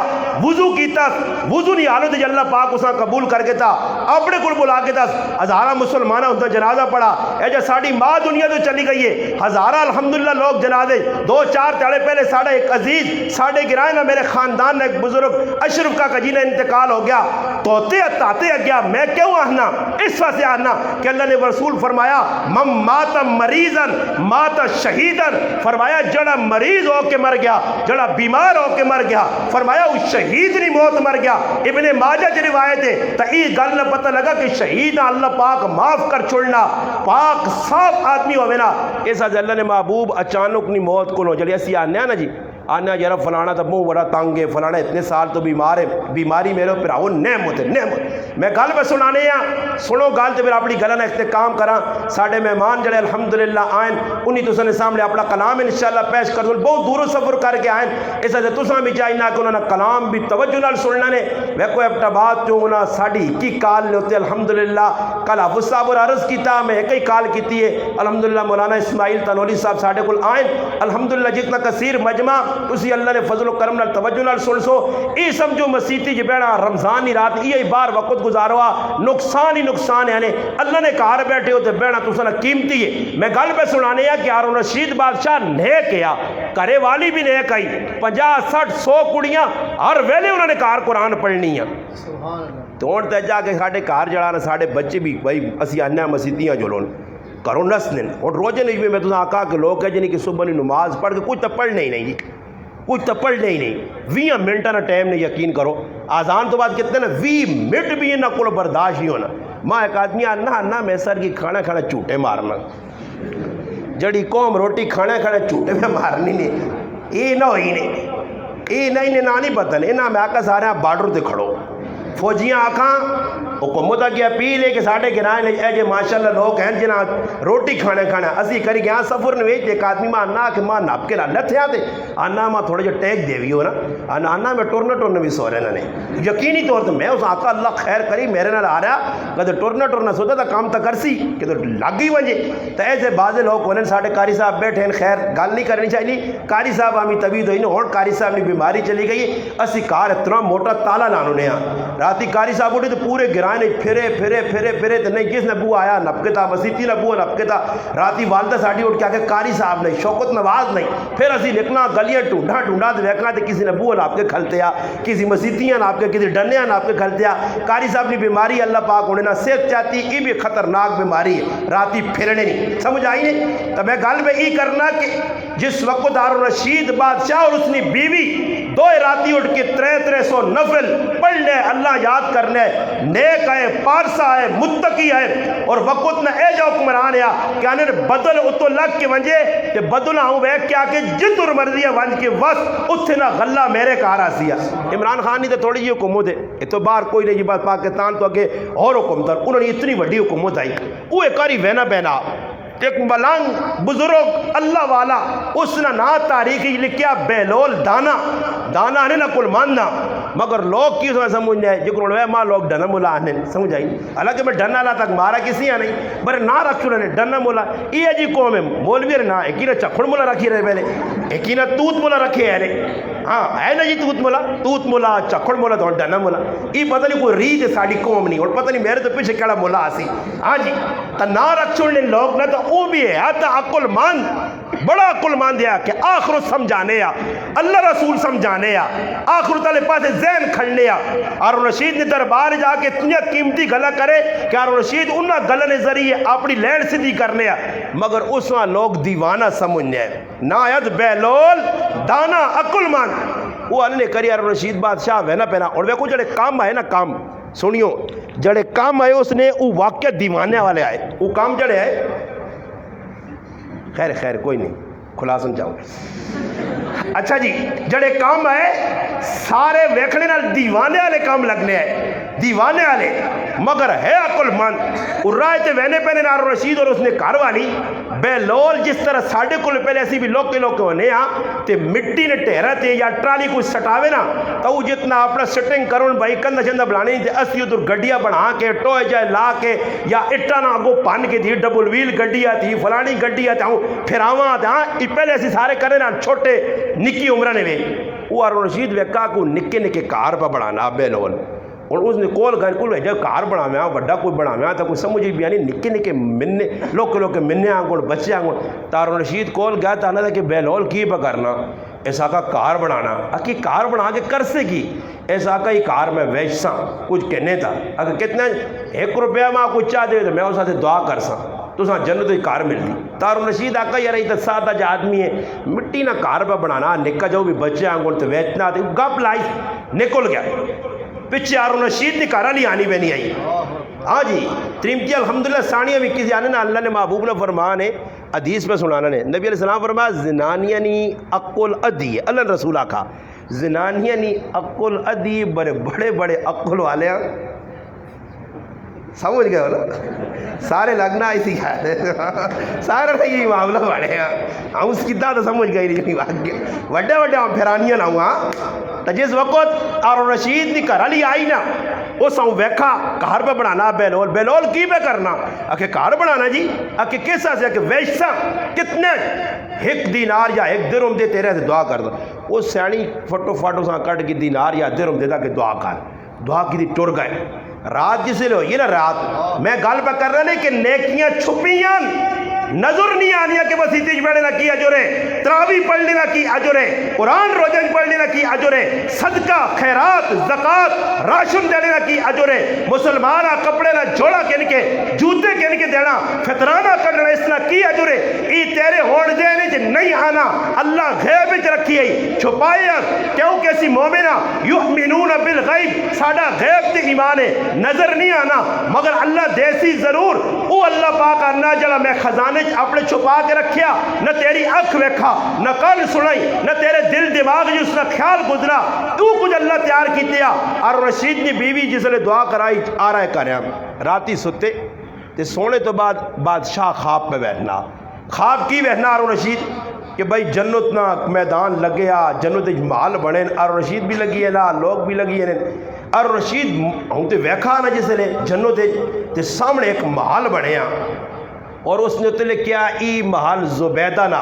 وضو کیتا وضو نہیں حالت جی اللہ پاک اسا قبول کر کے تا اپنے کل بلا کے تا ہزارہ مسلمانہ ان کا جنازہ پڑھا اے جا ساڑھی ماں دنیا تو چلی گئی ہے ہزارہ الحمدللہ لوگ جنازے دو چار تاڑے پہلے ساڑھا ایک عزیز ساڑھے گرائے نا میرے خاندان نے ایک بزرگ اشرف کا کجی نے انتقال ہو گیا توتے اتاتے گیا میں کیوں آنا اس وقت سے آنا کہ اللہ نے رسول فرمایا من مات مریضاً مات شہیداً فرمایا جڑا مریض ہو کے مر گیا جڑا بیمار ہو کے مر گیا فرمایا اس شہید نہیں موت مر گیا ابن ماجہ جو روایت ہے تو یہ گل نہ پتہ لگا کہ شہید اللہ پاک معاف کر چھوڑنا پاک صاف آدمی ہوئے نا اس وقت اللہ نے محبوب اچانک نہیں موت کو نو جلی اسی آنے نا جی آنا یار فلانا تو منہ بڑا تنگ ہے فلانا اتنے سال تو بیمار ہے بیماری میرے پر آؤ نعمت ہے نعمت میں گل پہ سنانے ہیں سنو گل تو پھر اپنی گلہ نہ اختتام کرا ساڑھے مہمان جڑے الحمدللہ آئیں انہی تو سنے سامنے اپنا کلام انشاءاللہ پیش کر دوں بہت دور و سفر کر کے آئیں اس وجہ تو بھی چاہیے کہ انہوں نے کلام بھی توجہ نال سننا نے میں کوئی اپنا بات جو انہوں ساڑھی کی کال نے ہوتے الحمدللہ کل حافظ صاحب اور عرض کیتا میں ایک ہی کال کیتی ہے الحمدللہ مولانا اسماعیل تنولی صاحب ساڑھے کل آئیں الحمدللہ جتنا کثیر مجمع اسی اللہ نے فضل و کرم نال توجہ نال سن سو ای سمجھو مسیتی جی بیڑا رمضان ہی رات یہ بار وقت گزاروا نقصان ہی نقصان ہے اللہ نے کہار بیٹھے ہوتے بیڑا تو سنا قیمتی ہے میں گل پہ سنانے ہیں کہ ہارون رشید بادشاہ نیک کیا کرے والی بھی نیک آئی 50 60 100 کڑیاں ہر ویلے انہوں نے کار قرآن پڑھنی ہے تو ان تے جا کے ساڑھے کار جڑانا ساڑھے بچے بھی بھائی اسی آنے مسیتیاں جولون کرو نسلن اور روزے نہیں میں تو آقا کے لوگ کہہ جنہی کہ صبح نماز پڑھ کے کچھ تو پڑھنے ہی نہیں کچھ تو پڑھنے ہی نہیں 20 منٹ نہ ٹائم نے یقین کرو آزان تو بعد کتنے نا 20 منٹ بھی نہ کو برداشت ہی ہونا ماں ایک آدمی آنا میں سر کی کھانا کھانا چوٹے مارنا جڑی قوم روٹی کھانا کھانا چوٹے میں مارنی نہیں یہ نہ ہوئی نہیں یہ نہیں نہیں پتہ نہیں نہ میں آکا سارے بارڈر تے کھڑو فوجیاں آکھاں حکومت کی اپیل ہے کہ ساڑھے گرائے لے اے جے ماشاءاللہ لوگ ہیں جنہاں روٹی کھانے کھانا اسی کری گیا سفر نویج ایک آدمی ماں آنا کہ ماں ناپ کے لالت تھے آتے آنا ماں تھوڑے جو ٹیک دیوی ہو نا آنا میں ٹورنا بھی سو رہے نے یقینی طور پر میں اس آقا اللہ خیر کری میرے نال آ رہا کہ ٹورنا سوتا تھا کام تا کرسی کہ تو لگ گئی وجہ تو ایسے بعض لوگ ہونے ساڑھے قاری صاحب بیٹھے ہیں خیر گل نہیں کرنی چاہیے قاری صاحب ہمیں طبیعت ہوئی اور قاری صاحب نے بیماری چلی گئی اسی کار اتنا موٹا تالا لانو نے راتی قاری صاحب اٹھے تو پورے گرائے نے پھرے تو نہیں کس نے بو آیا نپکے تھا مسیتی نے بو نپکے تھا راتی والدہ ساڑھی اٹھ کے آکے قاری صاحب نہیں شوکت نواز نہیں پھر اسی لکھنا گلیاں ڈھونڈا تو ویکنا تو کسی نے بو ناپ کے کھلتے آ کسی مسیتیاں ناپ کے کسی ڈنیاں ناپ کے کھلتے آ قاری صاحب نے بیماری اللہ پاک ہونے نہ صحت چاہتی یہ بھی خطرناک بیماری ہے راتی پھرنے نہیں سمجھ آئی نہیں تو میں گل میں یہ کرنا کہ جس وقت دارو رشید بادشاہ اور اس نے بیوی دو راتی اٹھ کے 300 نفل پڑھنے اللہ یاد کرنے نیک ہے پارسا ہے متقی ہے اور وقت نہ اے جو حکمران ہے کہ انہیں بدل اتو لگ کے ونجے کہ بدل آؤں بے کیا کہ جتر مرضی ہے ونج کے وقت اتنا غلہ میرے کارا سیا عمران خان نہیں تو تھوڑی جی حکومت ہے یہ تو باہر کوئی نہیں جی بات پاکستان تو اگے اور حکومت انہوں نے اتنی وڈی حکومت آئی وہ کاری وینا بینا ایک ملنگ بزرگ اللہ والا اس نے نا تاریخی لکھیا بیلول دانا نے نہ کل ماننا مگر لوگ کی سمجھ نہیں جو کنوں ہے ماں لوگ ڈنا مولا آنے سمجھ آئی حالانکہ میں ڈنا لا تک مارا کسی یا نہیں برے نہ رکھ چڑھنے ڈنا مولا یہ جی قوم ہے مولوی نہ ایک ہی نہ چکھڑ مولا رکھی رہے پہلے ایک ہی نہ توت مولا رکھے ہے ہاں ہے نا جی توت مولا چکھڑ مولا تو ڈنا مولا یہ پتہ نہیں کوئی ریت ہے ساڑھی قوم نہیں اور پتہ نہیں میرے تو پیچھے کڑا مولا آسی ہاں جی تو نہ رکھ چڑھنے لوگ نہ تو وہ بھی ہے آتا عقل مند بڑا عقل مند ہے کہ آخر سمجھانے یا اللہ رسول سمجھانے یا آخر تعالی پاس ذہن کھڑنے یا ہارون رشید نے دربار جا کے اتنی قیمتی گلہ کرے کہ ہارون رشید انہا گلہ نے ذریعے اپنی لینڈ سدھی کرنے یا مگر اس وہاں لوگ دیوانہ سمجھنے ہیں نایت بیلول دانا عقل مند وہ اللہ نے کری ہارون رشید بادشاہ وینا پہنا اور وہ کو جڑے کام آئے نا کام سنیو جڑے کام آئے اس نے وہ واقعہ دیوانے والے آئے وہ کام جڑے آئے خیر کوئی نہیں خلاصن چاہوں اچھا جی جڑے کام آئے سارے ویکھنے نال دیوانے والے کام لگنے آئے دیوانے والے مگر ہے عقل مند رائے تے وینے پہنے ہارون رشید اور اس نے کاروالی بیلول جس طرح ساڑھے کل پہلے ایسی بھی لوکے ہونے ہاں تے مٹی نے ٹہرا تے یا ٹرالی کوئی سٹاوے نا تو وہ جتنا اپنا سٹنگ کرون بھائی کندہ چندہ بلانے تے اسی ادھر گڈیا بنا کے ٹوئے جائے لا کے یا اٹھا نا گو پان کے دی ڈبل ویل گڈیا تھی فلانی گڈیا تھی پھر آواں تھا پہلے ایسی سارے کرے نا چھوٹے نکی عمرہ نے وے وہ ہارون رشید ویکا کو نکے کار پہ بڑھانا بیلول اور اس نے کول گھر کول جب کار بنا میں وڈا کوئی بنا میں تا کوئی سمجھ بھی نہیں نکے مننے لوکے مننے آنگوڑ بچے آنگوڑ ہارون رشید کول گیا تھا نا کہ بیلول کی پہ کرنا ایسا کا کار بنانا اکی کار بنا کے کر سے کی ایسا کا ہی کار میں ویچ ساں کچھ کہنے تھا اگر کتنا 1 روپیہ ماں کچھ چاہ دے تو میں اس سے دعا کر ساں تو ساں جنت ہی کار ملتی ہارون رشید آقا یار یہ سادہ جا آدمی ہے مٹی نہ کار پہ بنانا نکا جو بھی بچے آنگوڑ تو ویچنا تھے گپ لائی نکل گیا پچھے ہارون رشید نے کارا نہیں آنی بینی آئی ہاں جی تریمتی الحمدللہ سانیہ بھی کسی آنے نا اللہ نے محبوب نے فرمانے حدیث پہ سنانا نے نبی علیہ السلام فرمایا زنانیانی عقل ادی اللہ رسول آکھا زنانیانی عقل ادی بڑے عقل والے ہیں سمجھ گئے ہو نا سارے لگنا ایسی ہے سارے یہی معاملہ بڑے ہیں ہم اس کی تو سمجھ گئی نہیں وڈے ہم پھرانیاں نہ ہوا تو جس وقت ہارون رشید نے کر لی آئی نا وہ سو ویکھا کار پہ بنانا بیلول کی پہ کرنا اکھے کار بنانا جی اکھے کیسا سے اکھے ویشسا کتنے 1 دینار یا 1 درہم دے تیرے سے دعا کر دا وہ سیانی فٹو ساں کٹ کی دینار یا درہم دے دا کہ دعا کر دعا کی دی ٹر گئے رات جسے لو یہ نا رات میں گل پہ کر رہا نہیں کہ نیکیاں چھپیاں نظر نہیں آنیا کہ بس اتیج بیڑے نہ کی اجورے تراوی پڑھنے نہ کی اجورے قرآن روزن پڑھنے نہ کی اجورے صدقہ خیرات زکاة راشن دینے نہ کی اجورے مسلمانہ کپڑے نہ جوڑا کن کے جوتے کن کے دینا فطرانہ کرنا اس نہ کی اجورے ای تیرے ہوڑ دے نہیں وچ نہیں آنا اللہ غیب وچ رکھی ہے چھپائے کیونکہ اسی مومنہ یؤمنون بالغیب ساڈا غیب تے ایمان ہے نظر نہیں آنا مگر اللہ دیسی ضرور او اللہ پاک آنا جڑا میں خزانے اپنے چھپا کے رکھیا نہ تیری اکھ ویکھا نہ کان سنائی نہ تیرے دل دماغ جس کا خیال گزرا تو کچھ اللہ تیار کیتیا اور رشید نے بیوی جس نے دعا کرائی آ رہا ہے کریا راتی ستے تے سونے تو بعد بادشاہ خواب پہ بیٹھنا خواب کی بیٹھنا اور رشید کہ بھائی جنت نہ میدان لگیا جنت محل بنے اور رشید بھی لگی ہے نا لوگ بھی لگی ہے اور رشید ہوں تے ویکھا نا جس نے جنت تے سامنے ایک محل بنیا اور اس نے اتنے کیا ای محل زبیدہ نا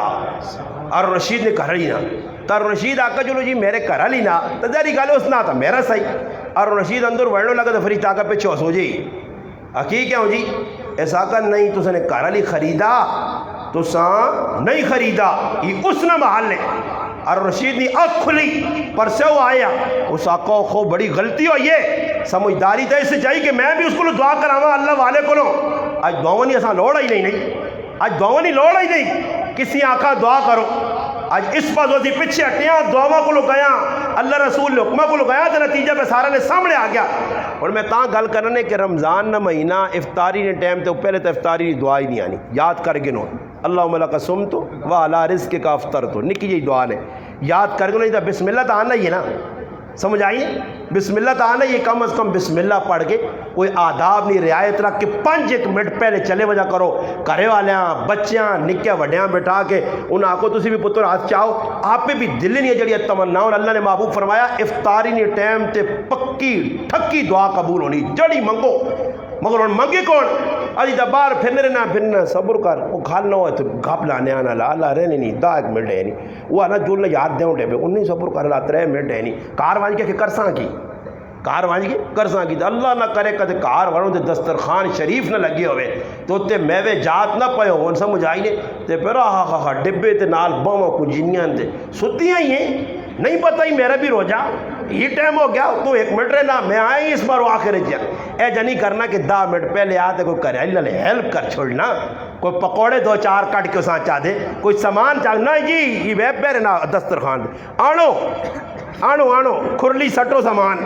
اور رشید نے کہا نا تو رشید آقا چلو جی میرے گھر والی نا تو داری گالے اس نہ تھا میرا صحیح اور رشید اندر وڑنے لگا تو فرشتہ آقا پہ چوس ہو جی حقیق ہوں جی ایسا آقا نہیں تو نے گھر والی خریدا تو نہیں خریدا یہ اس نے محل ہے اور رشید نے آنکھ کھلی پر سے وہ آیا اس آقا کو بڑی غلطی ہوئی ہے سمجھداری تو اس سے چاہیے کہ میں بھی اس کو دعا کراوا اللہ والے کو آج دعا نہیں ایسا لوڑا ہی نہیں آج دعا نہیں لوڑا ہی نہیں کسی آقا دعا کرو آج اس پاس ہوتی پیچھے ہٹیاں دعوا کو لگایا اللہ رسول نے حکمہ کو لگایا تو نتیجہ پہ سارا نے سامنے آ گیا اور میں تاں گل کرنے کہ رمضان نہ مہینہ افطاری نے ٹائم تو پہلے تو افطاری دعا ہی نہیں آنی یاد کر کے نو اللہم لک صمت وعلی رزقک افطرت نکی جی دعا نے یاد کر کے نہیں تو بسم اللہ تو آنا ہی ہے نا سمجھ آئی بسم اللہ تو آنا یہ کم از کم بسم اللہ پڑھ کے کوئی آداب نہیں رعایت رکھ کے 5 منٹ پہلے چلے وجہ کرو گھرے والیاں بچیاں نکے وڈیاں بٹھا کے ان آنکھوں تسی بھی پتر ہاتھ چاہو آپ پہ بھی دل نہیں ہے جڑی تمنا اور اللہ نے محبوب فرمایا افطاری نے ٹائم تے پکی ٹھکی دعا قبول ہونی جڑی منگو مگر ان منگی کون اجی دا بار پھرنا صبر کر وہ کھال نہ ہوئے تو گھپ لانے آنا لا اللہ رہنے نہیں دا 1 منٹ ہے نہیں وہ آنا جولنے یاد دیں اٹھے پہ انہیں صبر کر لا 3 منٹ ہے نہیں کار وانج کے کرساں کی کار وانج کے کرساں کی اللہ نہ کرے کدے کار وانوں تے دسترخوان شریف نہ لگے ہوئے تو تے میوے جات نہ پے ہون سمجھ آئی نے تے پھر آہا ڈبے تے نال باواں کو جنیاں تے ستیاں ہی ہیں نہیں پتہ ہی میرا بھی روجہ یہ ٹائم ہو گیا تو 1 منٹ رہنا میں آئی اس بار آخر جا اے جنی کرنا کہ 10 منٹ پہلے آتے کوئی کرے اللہ نے ہیلپ کر چھوڑنا کوئی پکوڑے 2-4 کٹ کے ساتھ چاہ دے کوئی سامان چاہ نہ جی یہ ویب پہ رہنا دسترخوان دے آنو کھرلی سٹو سامان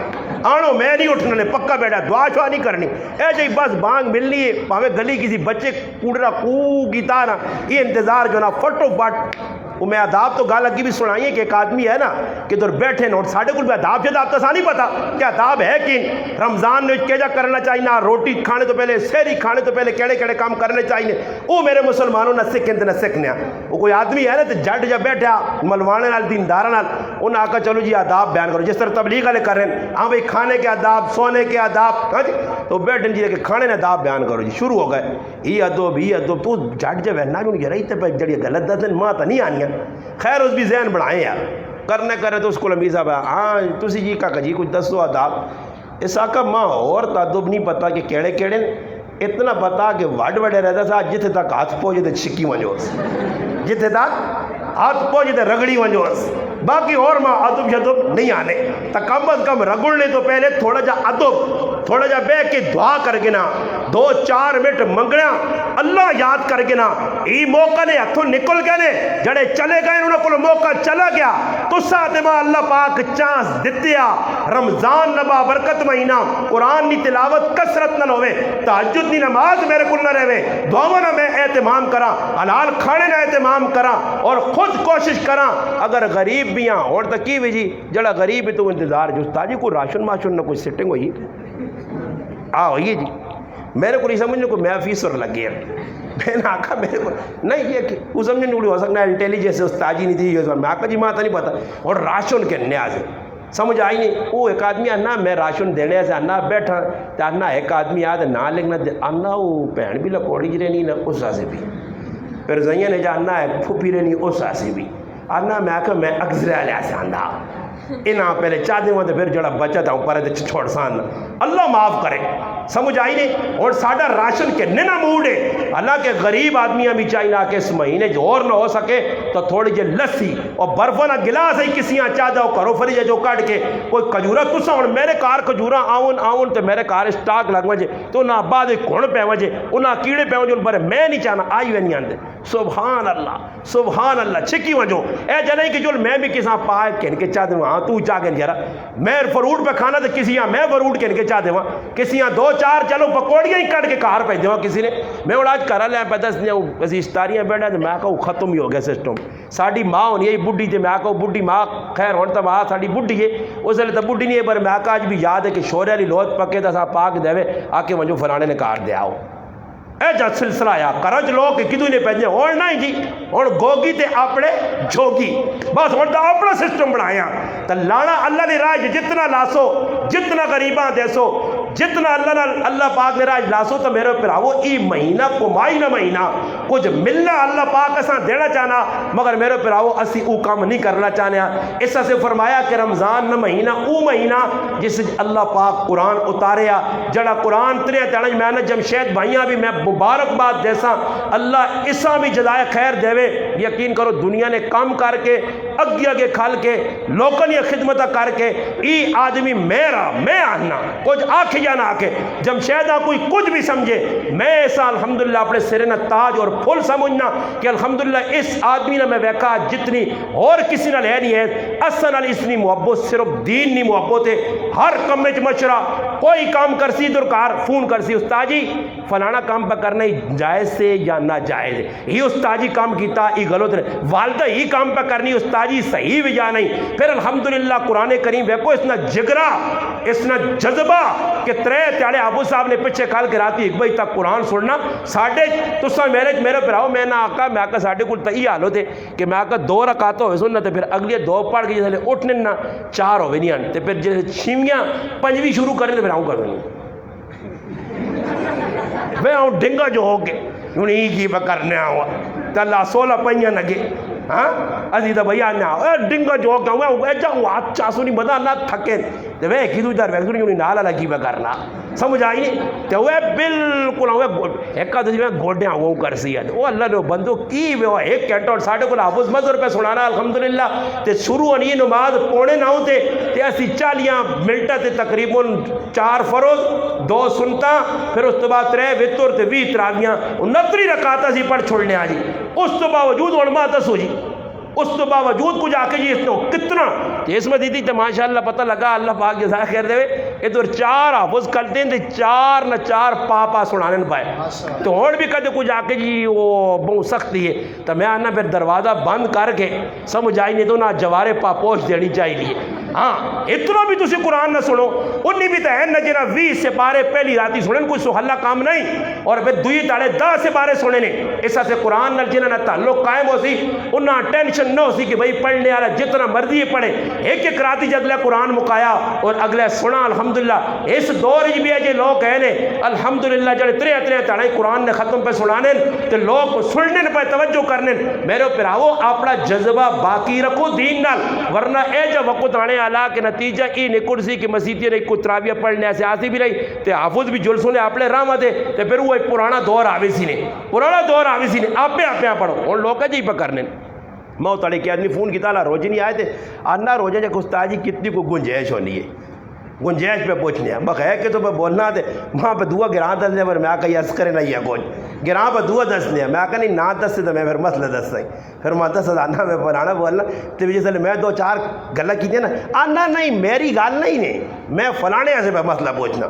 آنو میں نہیں اٹھنا نے پکا بیٹھا دعا شعا نہیں کرنی اے جی بس بانگ ملنی ہے پاوے گلی کسی بچے کوڑا کو کی تارا یہ انتظار جو نا فٹو فٹ وہ میں آداب تو گال اگی بھی سنائی ہے کہ ایک آدمی ہے نا کہ ادھر بیٹھے نا اور ساڑھے کل بھی آداب شداب تو سا نہیں پتا کہ آداب ہے کہ رمضان نے کیجا کرنا چاہیے روٹی کھانے تو پہلے سحری کھانے تو پہلے کیڑے کیڑے کام کرنے چاہیے وہ میرے مسلمانوں نہ سکھیں تو نہ سکھنے وہ کوئی آدمی ہے نا تو جٹ جب بیٹھا ملوانے نال دیندارہ نال انہیں آکا چلو جی آداب بیان کرو جس طرح تبلیغ والے کر رہے ہیں ہاں بھائی کھانے کے آداب سونے کے آداب ہاں جی تو بیٹھیں جی کہ کھانے نے آداب بیان کرو جی شروع ہو گئے یہ ادب تو جٹ جب ہے نا بھی انہیں رہی پہ جڑی غلط دس ماں تو نہیں آنی خیر اس بھی ذہن بڑھائیں یار کرنے کرے تو اس کو لمبی صاحب ہاں تسی جی کا جی کچھ دسو آداب اس آقا ماں اور تعدب نہیں پتا کہ کیڑے کیڑے اتنا پتا کہ وڈ وڈے رہتا تھا جتنے تک ہاتھ پہنچے تو چھکی ونجوس جتنے تک ہاتھ پہنچے تو رگڑی ونجوس باقی اور ماں ادب شدب نہیں آنے تو کم از کم رگڑنے تو پہلے تھوڑا جا ادب تھوڑا جا بے کے دعا کر کے نا 2-4 منٹ منگنا اللہ یاد کر کے نا یہ موقع نے ہتھوں نکل گئے نے جڑے چلے گئے انہوں کو موقع چلا گیا تو ساتھ ماں اللہ پاک چانس دتیا رمضان نبا برکت مہینہ قرآن نی تلاوت کثرت نہ ہوئے تہجد نی نماز میرے کل نہ رہے دعوا نہ میں اہتمام کرا حلال کھانے نہ اہتمام کرا اور خود کوشش کرا اگر غریب بھی ہاں اور تکی بھی جی جڑا غریب ہے تو انتظار جو تاجی کوئی راشن ماشن نہ کوئی سٹنگ ہوئی ہوئی جی میرے کو نہیں سمجھنے کو میں فیس اور لگ گیا میں نے آقا میرے کو نہیں یہ کہ وہ سمجھنے نہیں ہو سکنا انٹیلیجنس استاجی نہیں تھی میں آقا جی ماں تو نہیں پتا اور راشن کے نیاز ہے سمجھ آئی نہیں وہ ایک آدمی آنا میں راشن دینے سے آنا بیٹھا تو آنا ایک آدمی یاد نہ لکھنا آنا وہ بہن بھی لکوڑی جی رہنی نا اس سے بھی پھر زیاں نے جاننا ہے پھوپھی رہنی اس سے بھی آنا میں آقا میں اگزرے علیہ سے آنا انہاں پہلے چاہ دے وہاں پھر جڑا بچت ہوں پر چھوڑ سان اللہ معاف کرے. سمجھ آئی نہیں؟ اور ساڑھا راشن کے نہ موڑے. حالانکہ غریب آدمیاں بھی چاہیے کہ اس مہینے جو اور نہ ہو سکے تو تھوڑی جی لسی اور برفہ نہ گلاس ہی کسیاں چاہ داؤ کرو فریجے جو کٹ کے کوئی کجورہ تسا ہوں میرے کار کجورہ آؤن تو میرے کار سٹاک لگ وجے تو نہ بعد کھوڑ پہ وجے انہاں کیڑے پہ وجے ان پر میں نہیں چاہنا آئی ہوئے نہیں آندے. سبحان اللہ چھکی وجو اے جنہیں کہ جو میں بھی کساں پائے کہن کے چاہ دے ہاں تو چاہ گئے جرا میں فروٹ پہ کھانا تو کسیاں میں فروٹ کہن کے چاہ دے کسیاں دو چار چلو پکوڑیاں ہی کٹ کے کار پہ دے کسی نے میں اور آج کرا لیا پہ دس دیا اسی اشتاریاں بیٹھا تو میں کہوں ختم ہی ہو گیا سسٹم. ساڑی ماں ہونی ہے بڈھی تھے میں کہوں بڈھی ماں خیر ہون تو ماں ساڑی بڈھی ہے اس لئے تو بڈھی نہیں ہے پر میں کہا آج بھی یاد ہے کہ شورے علی لوت پکے تا سا پاک دے آکے وجو فلانے نے کار دے آؤ. اے جا سلسلہ یا کرج لوگ کدو نے پہنچے اور نہیں جی اور گوگی تے اپنے جھوگی بس اور دا اپنا سسٹم بنایا. تا لانا اللہ نے راج جتنا لاسو جتنا غریباں دیسو جتنا اللہ پاک نے راج لاسو تو میرے پر آو ای مہینہ کمائی نہ مہینہ کچھ ملنا اللہ پاک اساں دینا چاہنا مگر میرے پر آو اسی او کام نہیں کرنا چاہنے. اس سے فرمایا کہ رمضان نہ مہینہ او مہینہ جس اللہ پاک قرآن اتاریا جڑا قرآن ترے تڑج میں نے جمشید بھائیاں بھی میں مبارکباد جیسا اللہ اسا بھی جزائے خیر دے. یقین کرو دنیا نے کام کر کے اگے کھل کے لوکن یہ خدمت کر کے ای آدمی میرا میں آنا کچھ آکھ یا نہ آکے جمشیدہ کوئی کچھ بھی سمجھے میں ایسا الحمدللہ اپنے سرے نہ تاج اور پھول سمجھنا کہ الحمدللہ اس آدمی نے میں بیکا جتنی اور کسی نہ لے نہیں ہے اصلا اسنی محبت صرف دین نہیں محبت ہے. ہر کم وچ مشورہ کوئی کام کرسی درکار فون کرسی استاجی فلانا کام پہ کرنا ہی جائز سے یا نہ جائز ہے ہی استاجی کام کیتا ہی غلط ہے والدہ ہی کام پہ کرنی استاجی صحیح بھی یا نہیں. پھر الحمدللہ قرآن کریم ویکو اتنا جگرا اتنا جذبہ کہ ترے تیاڑے ابو صاحب نے پیچھے کھال کے راتی ایک بھائی تک قرآن سننا ساڑھے تسا میرے پراؤ میں نہ آقا میں آقا ساڑھے کل تئی حال ہوتے کہ میں آقا دو رکعتوں ہوئے سننا تو پھر اگلی دو پڑھ کے جیسے اٹھنے نہ چار ہوئے نہیں آنے پھر جیسے چھیمیاں پنجویں شروع کرنے تو پھر آؤں کر دیں میں آؤں ڈنگا جو ہو گئے انہیں کی بکرنے آؤں تو اللہ 16 پنجہ نگے ہاں اسی تو بھئی آنے آؤں ڈنگا جو ہو گیا ہوں ایجا ہوں اچھا سنی بدا نہ تھکے تو میں کی دو جار ویکسونی انہیں نالا لگی بکرنا سمجھ آئی نہیں تو وہ بالکل ایک دو میں گوڑنے آؤں کر سی ہے وہ اللہ نے بندو کی وہ ایک کہتا اور ساڑھے کو حافظ مذہر پہ سنانا الحمدللہ تے شروع ہونی نماز پونے نہ ہوتے تے اسی 40 منٹا تے تقریباً 4 فروض 2 سنتا پھر اس تو بعد 3 وطر تے 20 تراویاں 69 رکعتاں سی پڑھ چھوڑنے آ جی. اس تو باوجود علماء دسو جی اس تو باوجود کچھ آکے جی اس نے کتنا اس میں دیتی تو ماشاءاللہ پتہ لگا اللہ پاک جزائے خیر دے ادھر 4 حافظ کرتے ہیں 4 نہ 4 پاپا سنانے پائے تو اور بھی کہتے کچھ آکے جی وہ بہت سختی ہے تو میں آنا پھر دروازہ بند کر کے سمجھ آئی نہیں تو نہ جوارے پا پوچھ دینی چاہیے. ہاں اتنا بھی تسی قرآن نہ سنو انہی بھی تو ہے نہ جنہ 20 سے بارے پہلی راتی سنیں کوئی سحلہ کام نہیں اور پھر دوئی تاڑے 10 سے بارے سنیں ایسا سے قرآن نہ جنہ نہ تعلق قائم ہو سی انہا ٹینشن نہ ہو سی کہ بھئی پڑھنے آرہا جتنا مرضی پڑھے ایک راتی جگلے قرآن مکایا اور اگلے سنا الحمدللہ. اس دور بھی ہے جے لوگ کہنے الحمدللہ جڑے ترے تاڑے قرآن نے ختم پہ سنانے تو لوگ سننے پہ توجہ کرنے میرے پر آو اپنا جذبہ باقی رکھو دین نال ورنہ اے جو وقت آنے اللہ کے نتیجہ ای نکرسی کی مسیحیت نے کوئی تراویہ پڑھنے ایسے آتی بھی رہی تے حافظ بھی جلسوں نے اپنے راہ دے تے پھر وہ ایک پرانا دور آوے سی نے آپ پہ پڑھو اور لوگ جی پہ کرنے موت تڑے کے آدمی فون کی تعالیٰ روزی نہیں آئے تھے آنا روزہ جا کستاجی کتنی کو گنجائش ہونی ہے گنجائش پہ پوچھنے ہیں بخیر کہ تو میں بولنا تھے وہاں پہ دعا گران دس دے پر میں آکا یس کرے نہیں ہے کچھ گران پہ دعا دس دے میں آکا نہیں نہ دس دے میں پھر مسئلہ دس دیں پھر میں دس آنا میں پرانا بولنا تو وجہ سے میں 2-4 گلہ کیجئے نا آنا نہیں میری گال نہیں میں فلانے ایسے پہ مسئلہ پوچھنا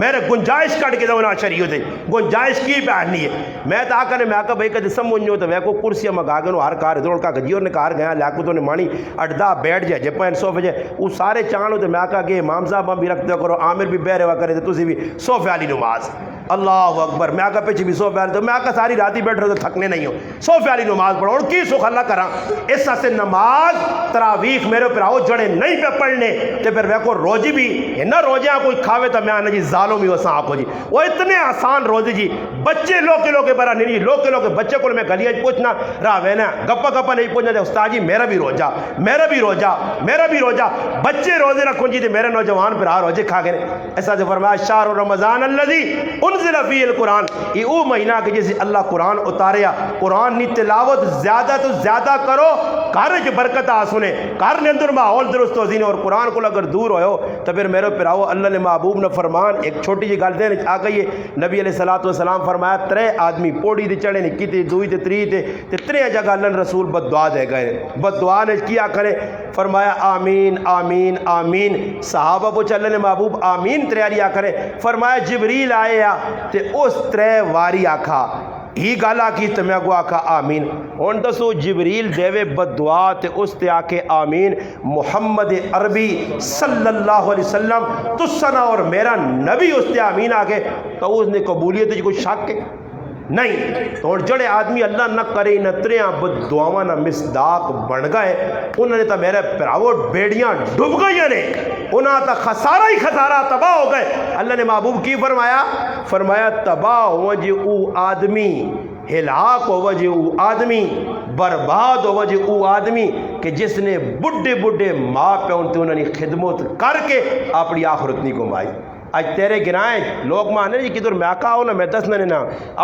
میرے گنجائش کٹ کے دونا شریعت ہے گنجائش کی پہنی ہے میں تا کرنے میں آکا بھئی کدی سمجھو تو میں کو کرسیاں مگا گئے ہر کار ادھر کا جیور نے کار گیا لیاکو تو نے مانی اڈدا بیٹھ جائے جپین صوفے جائے وہ سارے چانو تو میں آکا کہ امام صاحب بھی رکھتے کرو عامر بھی بہرے ہوا کرے تو تسی بھی صوفے علی نماز اللہ اکبر میں آکا پیچھے بھی صوفے علی تو میں آکا ساری راتی بیٹھ رہے تو تھکنے نہیں ہو صوفے علی نماز پڑھو اور کی سخ اللہ کرا اس سے نماز تراویح میرے پر آؤ جڑے نہیں پہ پڑھنے تے پھر میں کو روزی بھی نہ روزیاں کوئی کھاوے تو میں آنا جی ظالم ہی وساں آکھو جی وہ اتنے آسان روزے جی بچے لوکے لوکے برا نہیں جی لوکے لوکے بچے کو میں گلیاں پوچھنا راہ وینا گپا گپا نہیں پوچھنا استاد جی میرا بھی روزہ میرا بھی روزہ میرا بھی روزہ بچے روزے رکھوں جی میرے نوجوان پھر روزے کھا گئے ایسا سے فرمایا شہر رمضان الذی انزل فیہ القرآن یہ وہ مہینہ کہ جسے اللہ قرآن اتاریا قرآن نی تلاوت زیادہ تو زیادہ کرو گھر جو برکت آ سنے گھر نے اندر ماحول درست ہو زینے اور قرآن کو اگر دور ہوئے تو پھر میرے پراؤ اللہ نے محبوب نے فرمان ایک چھوٹی جی گل دین آ گئی ہے نبی علیہ السلام فرمایا 3 آدمی پوڑی دے چڑھے نہیں کیتے دوئی تے تری تے 3 جگہ اللہ رسول بد دعا دے گئے بد دعا نے کیا کرے فرمایا آمین آمین آمین صحابہ پوچھ اللہ نے محبوب آمین تریاری آ کرے فرمایا جبریل آئے تے اس 3 واری آکھا ہی گالا کی تو میں کو آکھا آمین ہون دسو جبریل دیوے بد دعا تے اس تے آکے آمین محمد عربی صلی اللہ علیہ وسلم تسنا اور میرا نبی اس تے آمین آکے تو اس نے قبولیت کوئی شک ہے نہیں تو جڑے آدمی اللہ نہ کرے نہ تریاں بد دعاواں نہ مصداق بن گئے انہوں نے تو میرے پراؤ بیڑیاں ڈب گئی نے انہاں تا خسارہ ہی خسارہ تباہ ہو گئے اللہ نے محبوب کی فرمایا تباہ ہو جی او آدمی ہلاک ہو وجہ او آدمی برباد ہو وجہ او آدمی کہ جس نے بڑھے بڑھے ماں پہ انہوں نے خدمت کر کے اپنی آخرت نہیں کمائی آج تیرے گرائیں لوگ مانے جی کدھر میں آقا آؤ نا میں دس نہ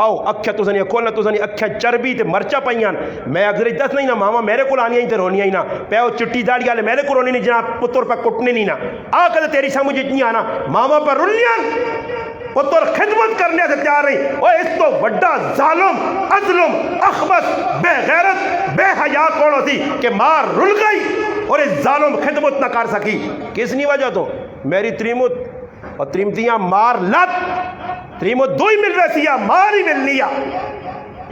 آؤ اکھا تو سنی کھولنا تو سنی اکھا چربی تے مرچا پائیاں میں اگر دس نہیں نا ماما میرے کو آنی تے رونی ہی نا پیو چٹی داڑی والے میرے کو رونی نہیں جناب پتر پہ کٹنے نہیں نا آ کر تیری سمجھ اتنی آنا ماما پر رلیاں پتر خدمت کرنے سے تیار نہیں اور اس تو بڑا ظالم اظلم اخبث بے غیرت بے حیا کون ہوتی کہ مار رل گئی اور اس ظالم خدمت نہ کر سکی کس نہیں وجہ تو میری تریمت اور تریمتیاں مار لت تریمت دو ہی مل رہی ہے مار ہی مل لیا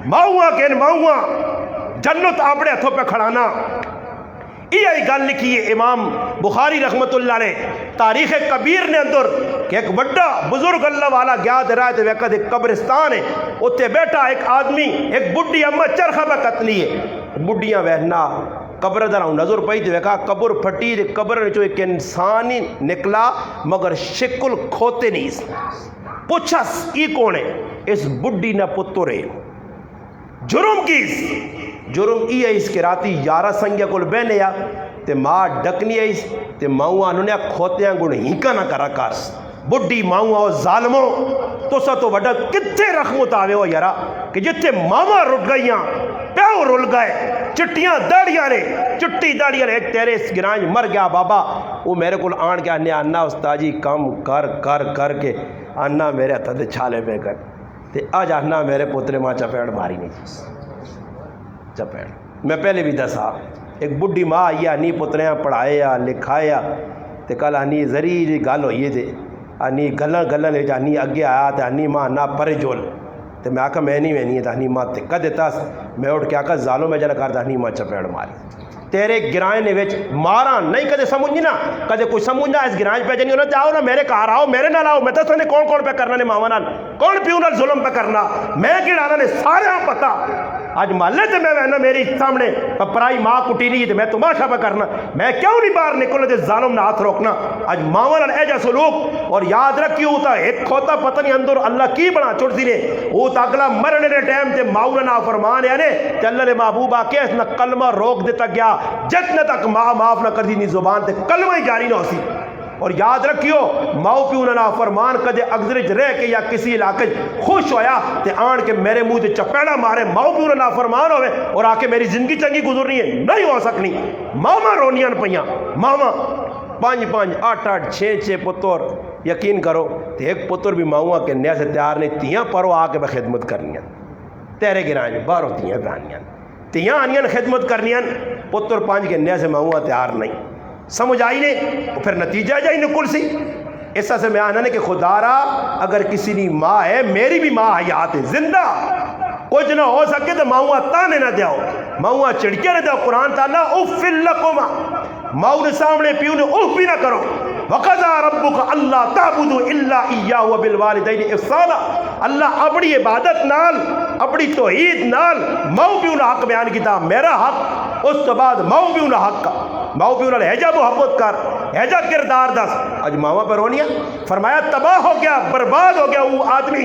ماؤں کہ ماؤں جنت اپنے ہتھوں پہ کھڑانا یہ گل لکھی ہے امام بخاری رحمت اللہ نے تاریخ کبیر نے اندر کہ ایک بڑا بزرگ اللہ والا گیا دے رہا ہے وقت ایک قبرستان ہے اتنے بیٹھا ایک آدمی ایک بڈی اما چرخہ پہ قتلی ہے بڈیاں بہنا قبر در نظر پئی تے ویکھا قبر پھٹی تے قبر وچوں ایک انسان ہی نکلا مگر شکل کھوتے نہیں پوچھس ای کون ہے اس بڈی نہ پتر ہے جرم کیس جرم ای ہے اس کے راتی 11 سنگیا کول بہنے آ تے ماں ڈکنی ہے تے ماؤں انہوں نے کھوتیاں گن ہیکا نہ کرا کارس بڈی ماؤں او ظالموں تو سا تو وڈا کتھے رحمت آوے ہو یارا کہ جتھے ماما رٹ گئیاں پیو رل گئے چٹیاں داڑیاں نے چٹی داڑیاں نے ایک تیرے اس گرانج مر گیا بابا وہ میرے کو آن کے آنے آنا استاجی کم کر کر کر کے آنا میرے ہتھا دے چھالے پہ کر تے آج آنا میرے پوترے ماں چپیڑ ماری نہیں چپیڑ میں پہلے بھی دسا ایک بڈی ماں آئی آنی پتریاں پڑھایا لکھایا تے کل آنی ذریعی گل ہوئی تھے آنی گلن گلن لے جانی اگے آیا تے آنی ماں نا پرے جول تے میں آکا میں نہیں ہے تانی ماں تے کدے تاس میں اٹھ کے آکا ظالم میں جانا کر تانی ماں چپیڑ ماری تیرے گرائیں نے وچ مارا نہیں کدے سمجھنی نا کدے کوئی سمجھنا اس گرائیں پہ جانی انہوں جاؤ نا میرے کار آؤ میرے نال آؤ میں تو سنے کون کون پہ کرنا نے ماما نال کون پیو نال ظلم پہ کرنا میں گڑانا نے سارے ہاں پتا آج محلے تے میں وہنا میری سامنے پرائی ماں کٹی نہیں تے میں تماشا پہ کرنا میں کیوں نہیں باہر نکلنے تے ظالم نہ ہاتھ روکنا آج ماما نال ایجا سلوک اور یاد رکھیو تا ایک کھوتا پتہ نہیں اندر اللہ کی بنا چھوڑ دی نے وہ تا اگلا مرنے دے ٹائم تے ماؤں نہ فرمان ہے نے تے اللہ نے محبوب آ کے اس نہ کلمہ روک دیتا گیا جتنے تک ماں معاف نہ کر دی زبان تے کلمہ ہی جاری نہ ہو سی اور یاد رکھیو ماؤ پیو نہ فرمان کدے اگزرج رہ کے یا کسی علاقے خوش ہویا تے آن کے میرے منہ تے چپیڑا مارے ماؤ پیو نہ فرمان ہوئے اور آ کے میری زندگی چنگی گزرنی ہے نہیں ہو سکنی ماما رونیاں پیاں ماما 5 5 8 8 6 6 پتر یقین کرو تے ایک پتر بھی ماؤں کے نیا سے تیار نہیں تیاں پرو آ کے خدمت کرنی تیرے گرائیں باہروں تیاں پہنیاں تیاں آنیاں خدمت کرنیاں پتر 5 کے نیا سے ماؤں تیار نہیں سمجھ آئی نے پھر نتیجہ جائی نکل سی ایسا سے میں آنا نے کہ خدا را اگر کسی نے ماں ہے میری بھی ماں حیات ہے زندہ کچھ نہ ہو سکے تو ماؤں تانے نہ دیاؤ ماؤں چڑکے نہ دیاؤ قرآن تعالیٰ اف لکما ماؤں نے سامنے پیو نے اف بھی نہ کرو وَقَضَى رَبُّكَ أَلَّا تَعْبُدُوا إِلَّا إِيَّاهُ وَبِالْوَالِدَيْنِ إِحْسَانًا اللہ اپنی عبادت نال اپنی توحید نال ماؤں پیو نے حق بیان کیتا میرا حق اس تو بعد ماؤں پیو نے حق کا ماؤ پیو نال ہیجا محبت کر، ہیجا کردار دس۔ اج ماواں پہ رونیاں۔ فرمایا تباہ ہو گیا، برباد ہو گیا وہ آدمی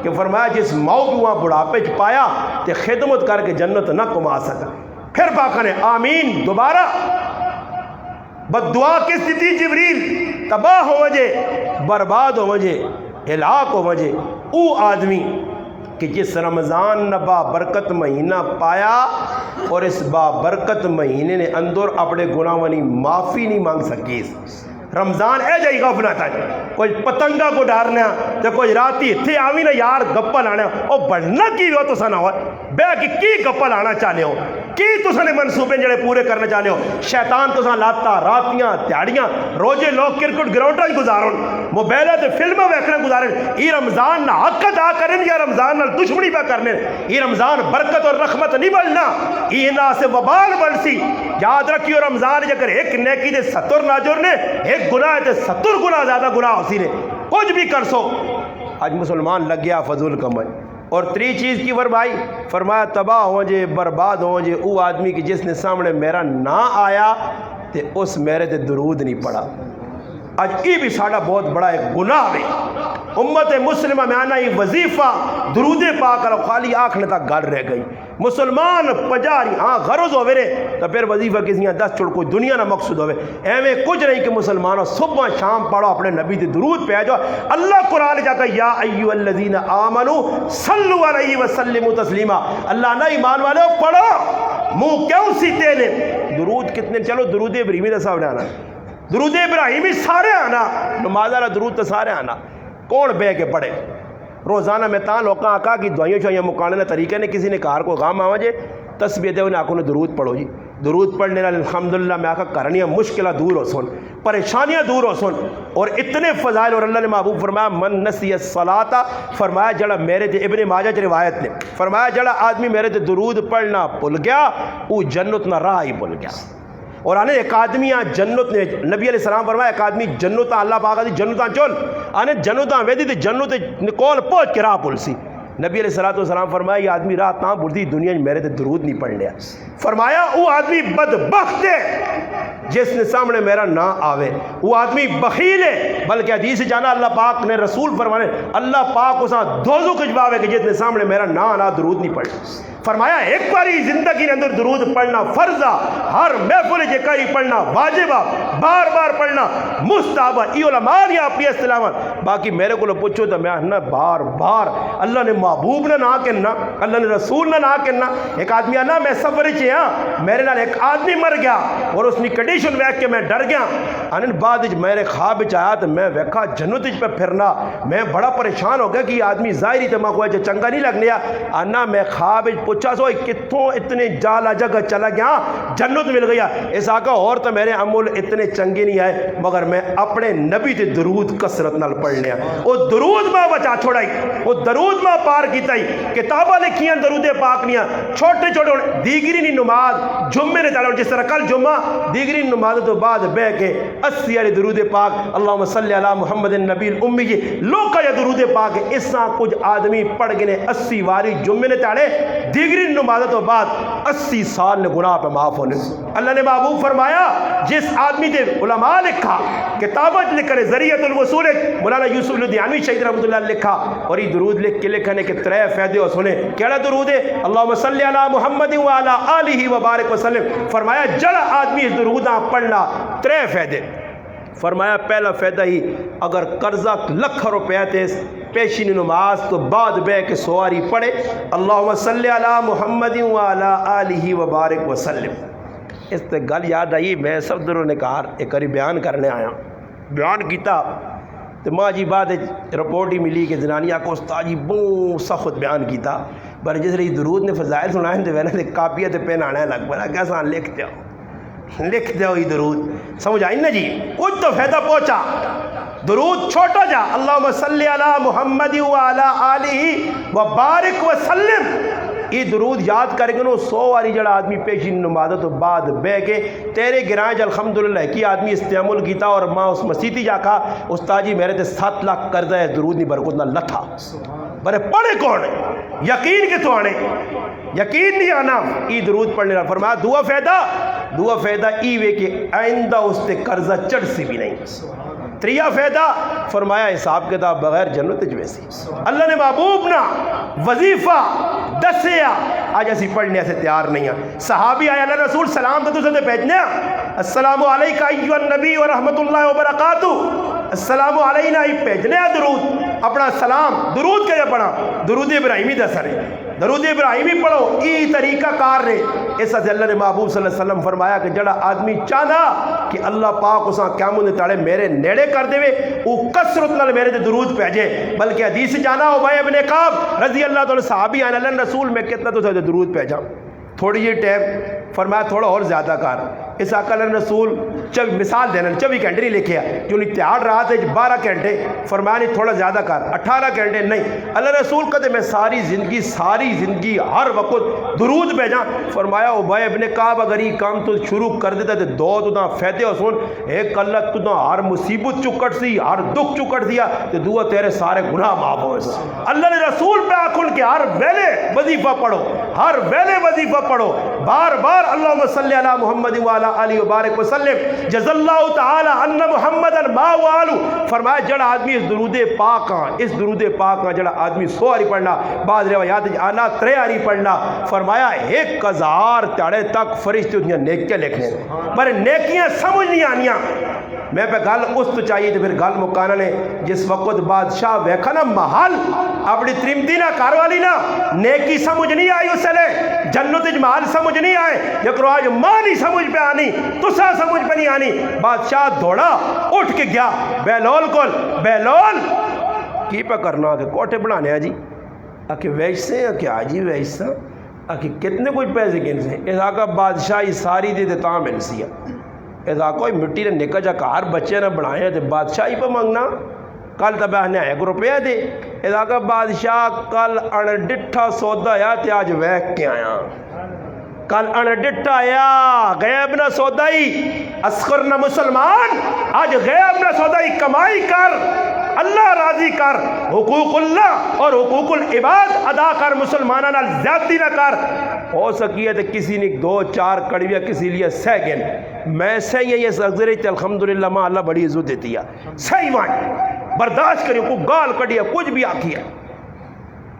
کہ فرمایا جس ماؤ پیو بڑھاپے چ پایا تے خدمت کر کے جنت نہ کما سکا۔ پھر پاک نے آمین دوبارہ بد دعا کس دیتی جبریل، تباہ ہو وجے، برباد ہو وجے، ہلاک ہو وجے او آدمی کہ جس رمضان نہ با برکت مہینہ پایا اور اس با برکت مہینے نے اندر اپنے گناہوں معافی نہیں مانگ سکی۔ رمضان اے جائی غفلت ہے، کوئی پتنگا کو ڈارنا تے کوئی راتی تھے آوی نا یار گپا لانا او بڑھنا کی ہو تو سنا ہو بے کی گپا لانا چاہنے ہو کی تو سنے منصوبے جڑے پورے کرنا چاہنے ہو۔ شیطان تو سن لاتا راتیاں تیاڑیاں روزے لوگ کرکٹ گراؤنڈاں گزارن موبائلہ تے فلمیں ویکھنا گزارن۔ یہ رمضان نہ حق ادا کرن یا رمضان نہ دشمنی پہ کرنے۔ یہ رمضان برکت اور رحمت نہیں بڑھنا، یہ نہ سے وبال بڑھ سی۔ یاد رکھیو رمضان جگر ایک نیکی دے 70 ناجر نے، ایک گناہ دے 70 گناہ زیادہ گناہ ہوسی نے، کچھ بھی کر سو۔ آج مسلمان لگ گیا فضول کمائی۔ اور تری چیز کی فرمایا تباہ ہو جے، برباد ہو جے او آدمی کی جس نے سامنے میرا نہ آیا تے اس میرے تے درود نہیں پڑا۔ آج یہ بھی ساڑھا بہت بڑا ایک گناہ ہے۔ امت مسلمہ میں آنا یہ وظیفہ درود پاک اللہ خالی آنکھنے تک گل رہ گئی۔ مسلمان پجاری ہاں غرض ہوئے رہے تو پھر وظیفہ کسی 10 چھوڑ کوئی دنیا نہ مقصود ہوئے ایویں کچھ نہیں کہ مسلمانوں صبح شام پڑھو اپنے نبی تے درود پہ جو اللہ قرآن جاتا ہے یا ایھا الذین آمنوا صلوا علیہ وسلموا تسلیما۔ اللہ نہ ایمان والے پڑھو، منہ کیوں سیتے نے؟ درود کتنے؟ چلو درود ابراہیمی دا صاحب نے آنا، درود ابراہیمی سارے آنا، نماز والا درود تو سارے آنا، کون بے کے پڑھے؟ روزانہ میں تاں لوکاں آقا کی دعائیوں چاہیے مکانے طریقے نے کسی نے کار کو غام آواں جے تسبیح دے انہیں آقا نے درود پڑھو جی۔ درود پڑھنے والے الحمدللہ میں آقا کرنیاں مشکلہ دور ہو سن، پریشانیاں دور ہو سن، اور اتنے فضائل۔ اور اللہ نے محبوب فرمایا من نسی الصلاۃ، فرمایا جڑا میرے تے ابن ماجہ کی روایت نے فرمایا جڑا آدمی میرے تے درود پڑھنا بھول گیا وہ جنت نہ راہ ہی بھول گیا۔ اور آنے ایک آدمی جنت نے نبی علیہ السلام فرمایا ایک آدمی جنتاں اللہ پاک دی جنتاں چل آنے جنتاں ویدی تے جنت نکول پہنچ کے راہ بھول سی۔ نبی علیہ السلام فرمایا یہ آدمی راہ تاں بھول دی دنیا میرے تے درود نہیں پڑھ لیا۔ فرمایا وہ آدمی بدبخت ہے جس نے سامنے میرا نہ آوے، وہ آدمی بخیل ہے۔ بلکہ حدیث جانا اللہ پاک نے رسول فرمانے اللہ پاک اساں دوزخ کجواوے کہ جس نے سامنے میرا نہ آنا درود نہیں پڑھ۔ فرمایا ایک باری زندگی کے اندر درود پڑھنا فرضہ، ہر محفل کے کئی پڑھنا واجبہ، بار بار پڑھنا مستحب۔ یہ علماء نے اپنی اصطلاحات باقی میرے کو پوچھو تو میں نہ بار بار اللہ نے محبوب نہ کہنا، اللہ نے رسول نہ کہنا۔ ایک آدمی آنا میں سفر چ ہاں میرے نال ایک آدمی مر گیا اور اس کی کنڈیشن ویکھ کے میں ڈر گیا۔ آنے بعد میرے خواب آیا تو میں ویکھا جنت پہ پھرنا، میں بڑا پریشان ہو گیا کہ یہ آدمی ظاہری تو میں کوئی چنگا نہیں لگ لیا۔ آنا میں خواب پوچھا سو کتوں اتنے جالا جگہ چلا گیا جنت مل گیا۔ اس آقا اور تو میرے عمل اتنے چنگے نہیں آئے مگر میں اپنے نبی تے درود کثرت نال پڑھ لیا۔ وہ درود ماں بچا چھوڑائی، وہ درود ماں پار کیتائی، کتاباں لکھیاں درود پاک نیاں چھوٹے چھوٹے دیگری نہیں نماز جمعے نے چلا جس طرح کل جمعہ دیگری نماز تو بعد بہ کے 80 علی درود پاک اللہم صلی علی محمد النبی الامی لوکا یا درود پاک اس طرح کچھ آدمی پڑھ گئے 80 واری جمعے نے چاڑے دیگری نماز تو بعد 80 سال نے گناہ پہ معاف ہونے۔ اللہ نے محبوب فرمایا جس آدمی دے علماء لکھا کتابیں لکھ کر ذریعۃ الوصول مولانا یوسف الدیانوی شہید رحمۃ اللہ لکھا اور یہ درود لکھ کے لکھنے کے 3 فائدے ہو سنے۔ کیڑا درود ہے؟ اللہم صلی علی محمد وعلی آلہ وبارک وسلم۔ فرمایا جڑا آدمی اس درود پڑھنا 3 فائدے۔ فرمایا پہلا فائدہ ہی اگر قرضہ لکھ روپے تے پیشین نماز تو بعد بے کے سواری پڑھے اللہم صلی علی محمد وعلی آلہ وبارک وسلم۔ اس تے گل یاد آئی میں صدر نے کہا ایک باری بیان کرنے آیا، بیان کیتا تو ماں جی بعد رپورٹ ہی ملی کہ زنانیہ کو استاد جی بہت سخت بیان کیتا پر جس رہی درود نے فضائل سنائیں تو میں نے کاپیہ تے پین آنے لگ پڑا کیسا لکھتے ہو یہ درود سمجھ آئی نا جی کچھ تو فائدہ پہنچا۔ درود چھوٹا جا اللہم صلی علی محمد وعلی آلہ وبارک وسلم، یہ درود یاد کریں گے 100 واری جڑا آدمی پیشین نماز تو بعد بے کے تیرے گرائیں الحمدللہ کی آدمی استعمال کیتا اور ماں اس مسیحی جا کہا استاد جی میرے تے 7 لاکھ قرضہ ہے درود نہیں برکت نہ لتھا برے پڑھے کون یقین کے تو آنے یقین نہیں آنا یہ درود پڑھنے رہا۔ فرمایا دعا فائدہ دوسرا فائدہ ای وے کہ آئندہ اس تے قرضہ چڑھ سی بھی نہیں. تریا فائدہ فرمایا حساب کتاب بغیر جنت جویسی. اللہ نے محبوب نا وظیفہ دسیا آج اسی پڑھنے سے تیار نہیں ہیں. صحابی آیا اللہ رسول سلام تو تجھے بھیجنے السلام علیکہ ایھا النبی ورحمۃ اللہ وبرکاتہ, السلام علینا ہی بھیجنے درود. اپنا سلام درود کے پڑھا, درود ابراہیمی دس رہے, درود ابراہیمی پڑھو. ای طریقہ کار نے اس سے اللہ نے محبوب صلی اللہ علیہ وسلم فرمایا کہ جڑا آدمی چاہتا کہ اللہ پاک اساں قیامت تاڑے میرے نیڑے کر دے او کثرت نال میرے تے درود بھیجے. بلکہ حدیث جانا ابی ابن کعب رضی اللہ تعالی صحابی ہیں اللہ رسول میں کتنا تو درود بھیجا. تھوڑی جی ٹائم فرمایا تھوڑا اور زیادہ کر. اس آقا اللہ رسول مثال دینا 24 گھنٹے نہیں لکھے جو اتحاد رات ہے 12 گھنٹے, فرمایا نہیں تھوڑا زیادہ کر 18 گھنٹے نہیں. اللہ رسول کہتے میں ساری زندگی ہر وقت درود بھیجا. فرمایا ابی ابن کعب اگر یہ کام تو شروع کر دیتا تو دو تو فائدے ہو سن. ایک اللہ تو ہر مصیبت چکٹ سی, ہر دکھ چکٹ دیا, تو دعا تیرے سارے گناہ معاف ہوئے. اللہ نے رسول پہ آخن کہ ہر ویلے وظیفہ پڑھو, ہر ویلے وظیفہ پڑھو, بار بار اللہم صلی علی محمد وعلی آلہ وبارک وسلم جزا اللہ تعالی ان محمدن ما والو. فرمایا جڑا آدمی اس درود پاک جڑا آدمی 100 ہاری پڑھنا, بعض روایات آنا 3 ہاری پڑھنا, فرمایا 1000 تاڑے تک فرشتے انہیں نیکیاں لکھنے. پر نیکیاں سمجھ نہیں آنیاں. میں پہ گل اس تو چاہیے تو پھر گل مکانا نے جس وقت بادشاہ ویکھا نا محل اپنی ترمدی نہ کار والی نا نیکی سمجھ نہیں آئی, اس لے جنت محل سمجھ نہیں آئے, یکرو آج ماں نہیں سمجھ پہ آنی, تسا سمجھ پہ نہیں آنی. بادشاہ دوڑا اٹھ کے گیا بیلول کول, بیلول کی پہ کرنا کہ کوٹے بنانے ہیں جی, کہ ویسے ہیں کیا جی ویسا, کہ کتنے کوئی پیسے گن سے. اس آقا بادشاہی ساری دے دے تاں مل سی ہے. اس آقا کوئی مٹی نے نکل جا کار بچے نے بنائے تھے بادشاہی پہ منگنا, کل تب نے 1 روپیہ دے. اس آقا بادشاہ کل ان ڈٹھا سودا یا تے آج ویک کے آیا, کل ان ڈٹھا آیا غیب نہ سودائی اسخر نہ مسلمان, آج غیب نہ سودائی کمائی کر اللہ راضی کر, حقوق اللہ اور حقوق العباد ادا کر, مسلمانہ نال زیادتی نہ کر. ہو سکی ہے تو کسی نے 2-4 کڑویاں کسی لیے سہ گن, میں سہی ہے یہ سگزرے تے الحمدللہ ماں اللہ بڑی عزت دیتی ہے, سہی وائیں برداشت کریو, کو گال کڑیا کچھ بھی آکھی ہے.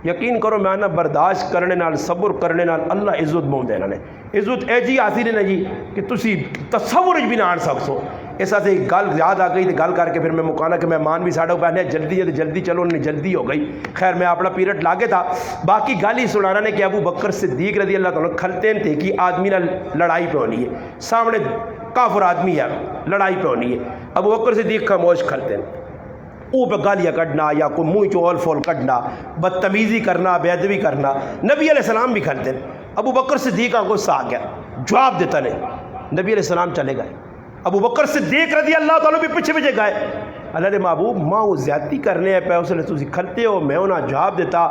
یقین کرو میں آنا برداشت کرنے نال صبر کرنے نال اللہ عزت موں دینا نے. عزت اے جی حاصل ہے جی کہ تسی تصور بھی نہ آن سکسو. اس سے گل یاد آ گئی تو گل کر کے پھر میں مکانا کہ مہمان بھی ساڑھے پہنے جلدی ہے تو جلدی چلو, انہیں جلدی ہو گئی. خیر میں اپنا پیریڈ لاگے تھا, باقی گل ہی سنانا نے کہ ابو بکر صدیق رضی اللہ تعالیٰ کھلتے تھے کہ آدمی نہ لڑائی پہ ہونی ہے, سامنے کافر آدمی ہے لڑائی پہ ہونی ہے. ابو بکر صدیق خاموش کھلتے ہیں, او پہ گالیاں کڈنا یا کوئی منہ چول فول کڈنا, بدتمیزی کرنا, بے ادبی کرنا. نبی علیہ السلام بھی کھلتے ہیں. ابو بکر صدیق کا غصہ آ گیا, جواب دیتا نہیں. نبی علیہ السلام چلے گئے, ابو بکر صدیق رضی اللہ تعالیٰ بھی پیچھے پیچھے گئے. اللہ نے محبوب ماں وہ زیادتی کرنے ہیں پہ اس نے تسی کھلتے ہو, میں انہیں جواب دیتا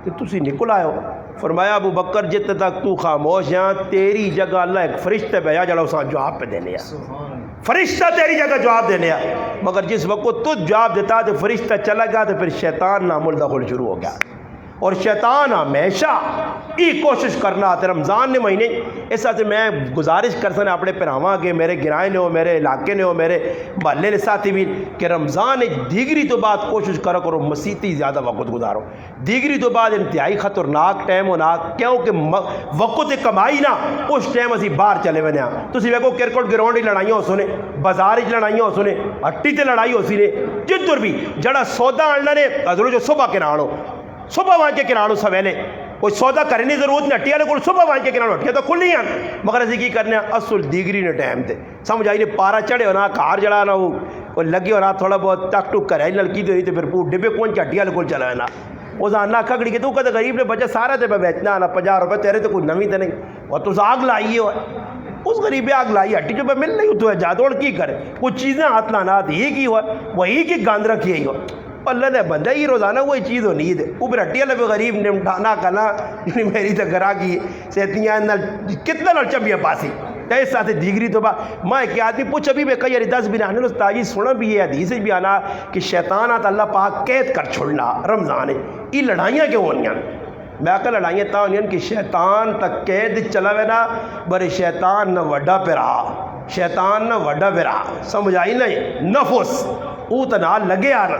کہ تسی نکل آئے ہو. فرمایا ابو بکر جت تک تو خاموش ہیں تیری جگہ اللہ ایک فرشتہ بھیجا جڑا اساں جواب پہ دینے ہیں, فرشتہ تیری جگہ جواب دینے ہیں. مگر جس وقت تو جواب دیتا تو فرشتہ چلا گیا تو پھر شیطان نامل دخل شروع ہو گیا. اور شیطان ہمیشہ یہ کوشش کرنا آتے رمضان نے مہینے. اس سے میں گزارش کر سکتا اپنے پراواں کے میرے گرائے نے ہو, میرے علاقے نے ہو, میرے محلے نے ساتھی بھی کہ رمضان دیگری تو بعد کوشش کرو مسیتی زیادہ وقت گزارو. دیگری تو بعد انتہائی خطرناک ٹائم ہونا, کیونکہ وقت کمائی نا اس ٹائم اسی باہر چلے ہوئے ہیں. تسی ویکھو کرکٹ گراؤنڈ لڑائیاں ہو سنے, بازار لڑائیاں ہو سنے, ہٹی تے لڑائی ہو سی نے, جدھر بھی جڑا سودا آنا نے حضور جو صبح کے نانو صبح وہاں کے کناروں سویلے کوئی سودا کرنے ضرورت نہیں, ہٹی والے کو صبح وہاں کے کناروں ہٹیاں تو کھلی ہیں. مگر اسی کی کرنے اصل دیگری نے ٹائم تے سمجھ آئی نے پارا چڑھے ہونا کار جڑا نا وہ لگے ہونا تھوڑا بہت ٹک ٹک کرے لڑکی دے رہی تو پھر پور ڈبے کون ہٹی والے کو چلا نا اس آنا کھگڑی کے تو کہتے غریب نے بچہ سارا تے پہ بیچنا آنا 50 روپے تیرے تو کوئی نوی تے نہیں, اور تو آگ لائیے ہو اس غریب آگ لائی ہٹی جو پہ مل نہیں تو ہے جادوڑ کی کرے کچھ چیزیں ہاتھ لانا یہ کی ہوا وہی کی گاند رکھی ہے. اللہ نے بندہ ہی روزانہ وہی چیز ہونی ہے اوپر ہٹی والا بھی غریب نمٹانا کنا میری تو گرا کی سیتیاں کتنا نہ چبیاں پاسی اس ساتھ دیگری تو بعد میں کہ آدمی پوچھ ابھی میں کئی 10 بھی آنے تاجی سنا بھی ہے حدیث بھی آنا کہ شیطان آتا اللہ پاک قید کر چھوڑنا رمضان ہے. یہ لڑائیاں کیوں ہونیاں میں آکا لڑائیاں تا ہونی کہ شیطان تک قید چلا وے نا بڑے شیطان نہ وڈا پیرا شیطان نہ وڈا پیرا سمجھ آئی نہیں نفس او تنا لگے آنا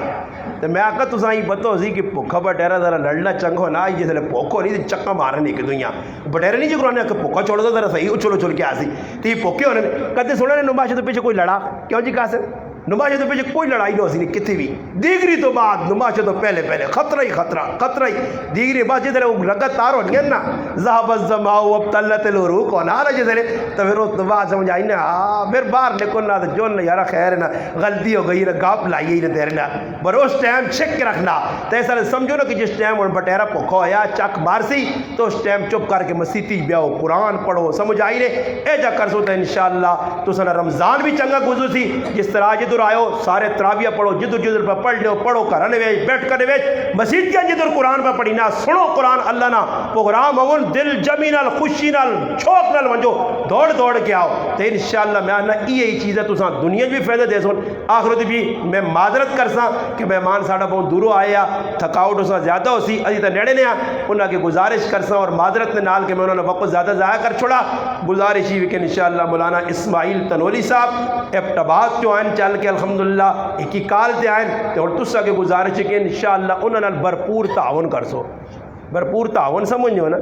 تو میں آکا تو سائیں پتہ سی کہ پوکھا بٹیرا ذرا لڑنا چنگ ہونا جس لئے پوکھو نہیں چکا مارنے کی دنیا بٹیرا نہیں جو قرآن ہے کہ پوکھا چھوڑ دو ذرا صحیح اچھل اچھل کے آسی تی پوکھے ہونے کہتے سونا نے نماشے تو پیچھے کوئی لڑا کیوں جی کہا سے نماشے تو پیچھے کوئی لڑائی نہیں ہو سی نہیں کتھی بھی دیگری تو بعد نماشے تو پہلے خطرہ ہی دیگری بعد جس لئے رگت تار ہونی ہے نا ذہب الزماؤ ابتلت العروق ہونا رہا جس لئے تو پھر اس بعد سمجھ آئی نا پھر باہر نکلنا تو جو یارا خیر نا غلطی ہو گئی نا گاپ لائیے نا تیرے نا پر اس ٹائم چک کے رکھنا تو ایسا سمجھو نا کہ جس ٹائم ان بٹیرا پکھو ہویا چک مار سی تو اس ٹائم چپ کر کے مسیتی بیاؤ قرآن پڑھو سمجھ آئی نے اے جا کر سو تو انشاءاللہ تو سنا رمضان بھی چنگا گزو سی جس طرح جدر آئے سارے تراویہ پڑھو جدر پہ پڑھ لو پڑھو کرنے ویج بیٹھ کرنے ویج مسجد کے جدر قرآن پہ پڑھی نا سنو قرآن اللہ نا پروگرام ہون دل جمی نال خوشی نال چھوک نال ونجو دوڑ کے آؤ تو انشاءاللہ میں آنا یہی چیز ہے تو ساں دنیا بھی فائدہ دے سن آخرت بھی میں معذرت کر ساں کہ مہمان ساڑا بہت دورو آیا تھکاوٹ اساں زیادہ ہو سی ازی تا نیڑے نے انہاں کی گزارش کر ساں اور معذرت نے نال کہ میں انہوں نے وقت زیادہ ضائع کر چھوڑا گزارش ہی کہ انشاءاللہ مولانا اسماعیل تنولی صاحب ابتباد جو آئین چل کے الحمدللہ ایک ہی کال تے آئین تو اور تسا کے گزارش ہے کہ انشاءاللہ انہوں نے بھرپور تعاون کر سو بھرپور تعاون سمجھو نا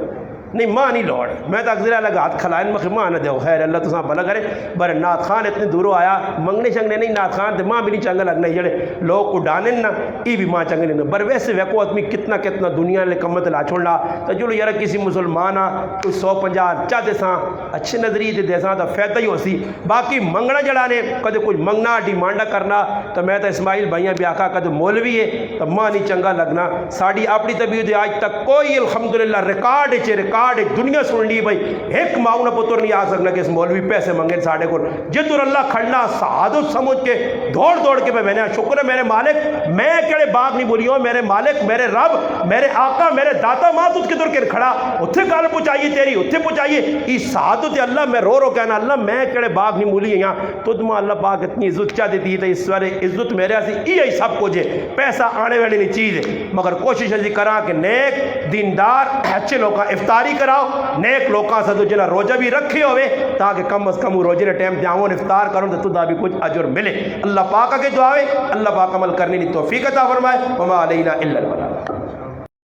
نہیں ماں نہیں لوڑ میں تو اگزرہ لگا ہاتھ کھلائن مخی ماں نہ دیو خیر اللہ تو ساں بھلا کرے بر نات خان اتنے دورو آیا منگنے شنگنے نہیں نات خان تے ماں بھی نہیں چنگا لگنا جڑے لوگ کو ڈانن نا ای بھی ماں چنگنے نہیں بر ویسے ویکو آدمی کتنا دنیا لے کمت لا چھوڑنا تو جلو یارا کسی مسلمانہ کوئی 150 چاہتے ساں اچھے نظریے تے دے ساں تو فیدہ ہی ہو سی باقی منگنا جڑانے کدے کچھ منگنا ڈیمانڈا کرنا تو میں تو اسماعیل بھائیاں بھی آکھا کدے مولوی ہے تو ماں نہیں چنگا لگنا ساڑی اپنی طبیعت آج تک کوئی الحمدللہ ریکارڈ دنیا سن لی بھائی ایک ماؤں نہ پتر نہیں آ سکنا کہ اس مولوی پیسے منگے ساڑھے کو جدر اللہ کھڑنا سعادت سمجھ کے دوڑ کے میں نے شکر ہے میرے مالک میں کڑے باغ نہیں بولی ہوں میرے مالک میرے رب میرے آقا میرے داتا ماں تجھ کے در کے کھڑا اتھے کال پچھائیے تیری اتھے پچھائیے ای سعادت اللہ میں رو کہنا اللہ میں کڑے باغ نہیں بولی یہاں تجھ ماں اللہ پاک اتنی عزت چاہ دیتی ہے اس وارے عزت میرے ہاں سی یہی سب کچھ ہے پیسہ آنے والی نہیں چیز ہے مگر کوشش ہے کرا کہ نیک دیندار اچھے لوگاں افطاری کراؤ نیک لوکاں سے تو جنہ روجہ بھی رکھے ہوئے تاکہ کم از کم روجے نے ٹائم دیاؤں افطار کروں تو دا بھی کچھ اجر ملے اللہ پاک کے دعاوے اللہ پاک عمل کرنے کی توفیق عطا فرمائے وما علینا الا البلاغ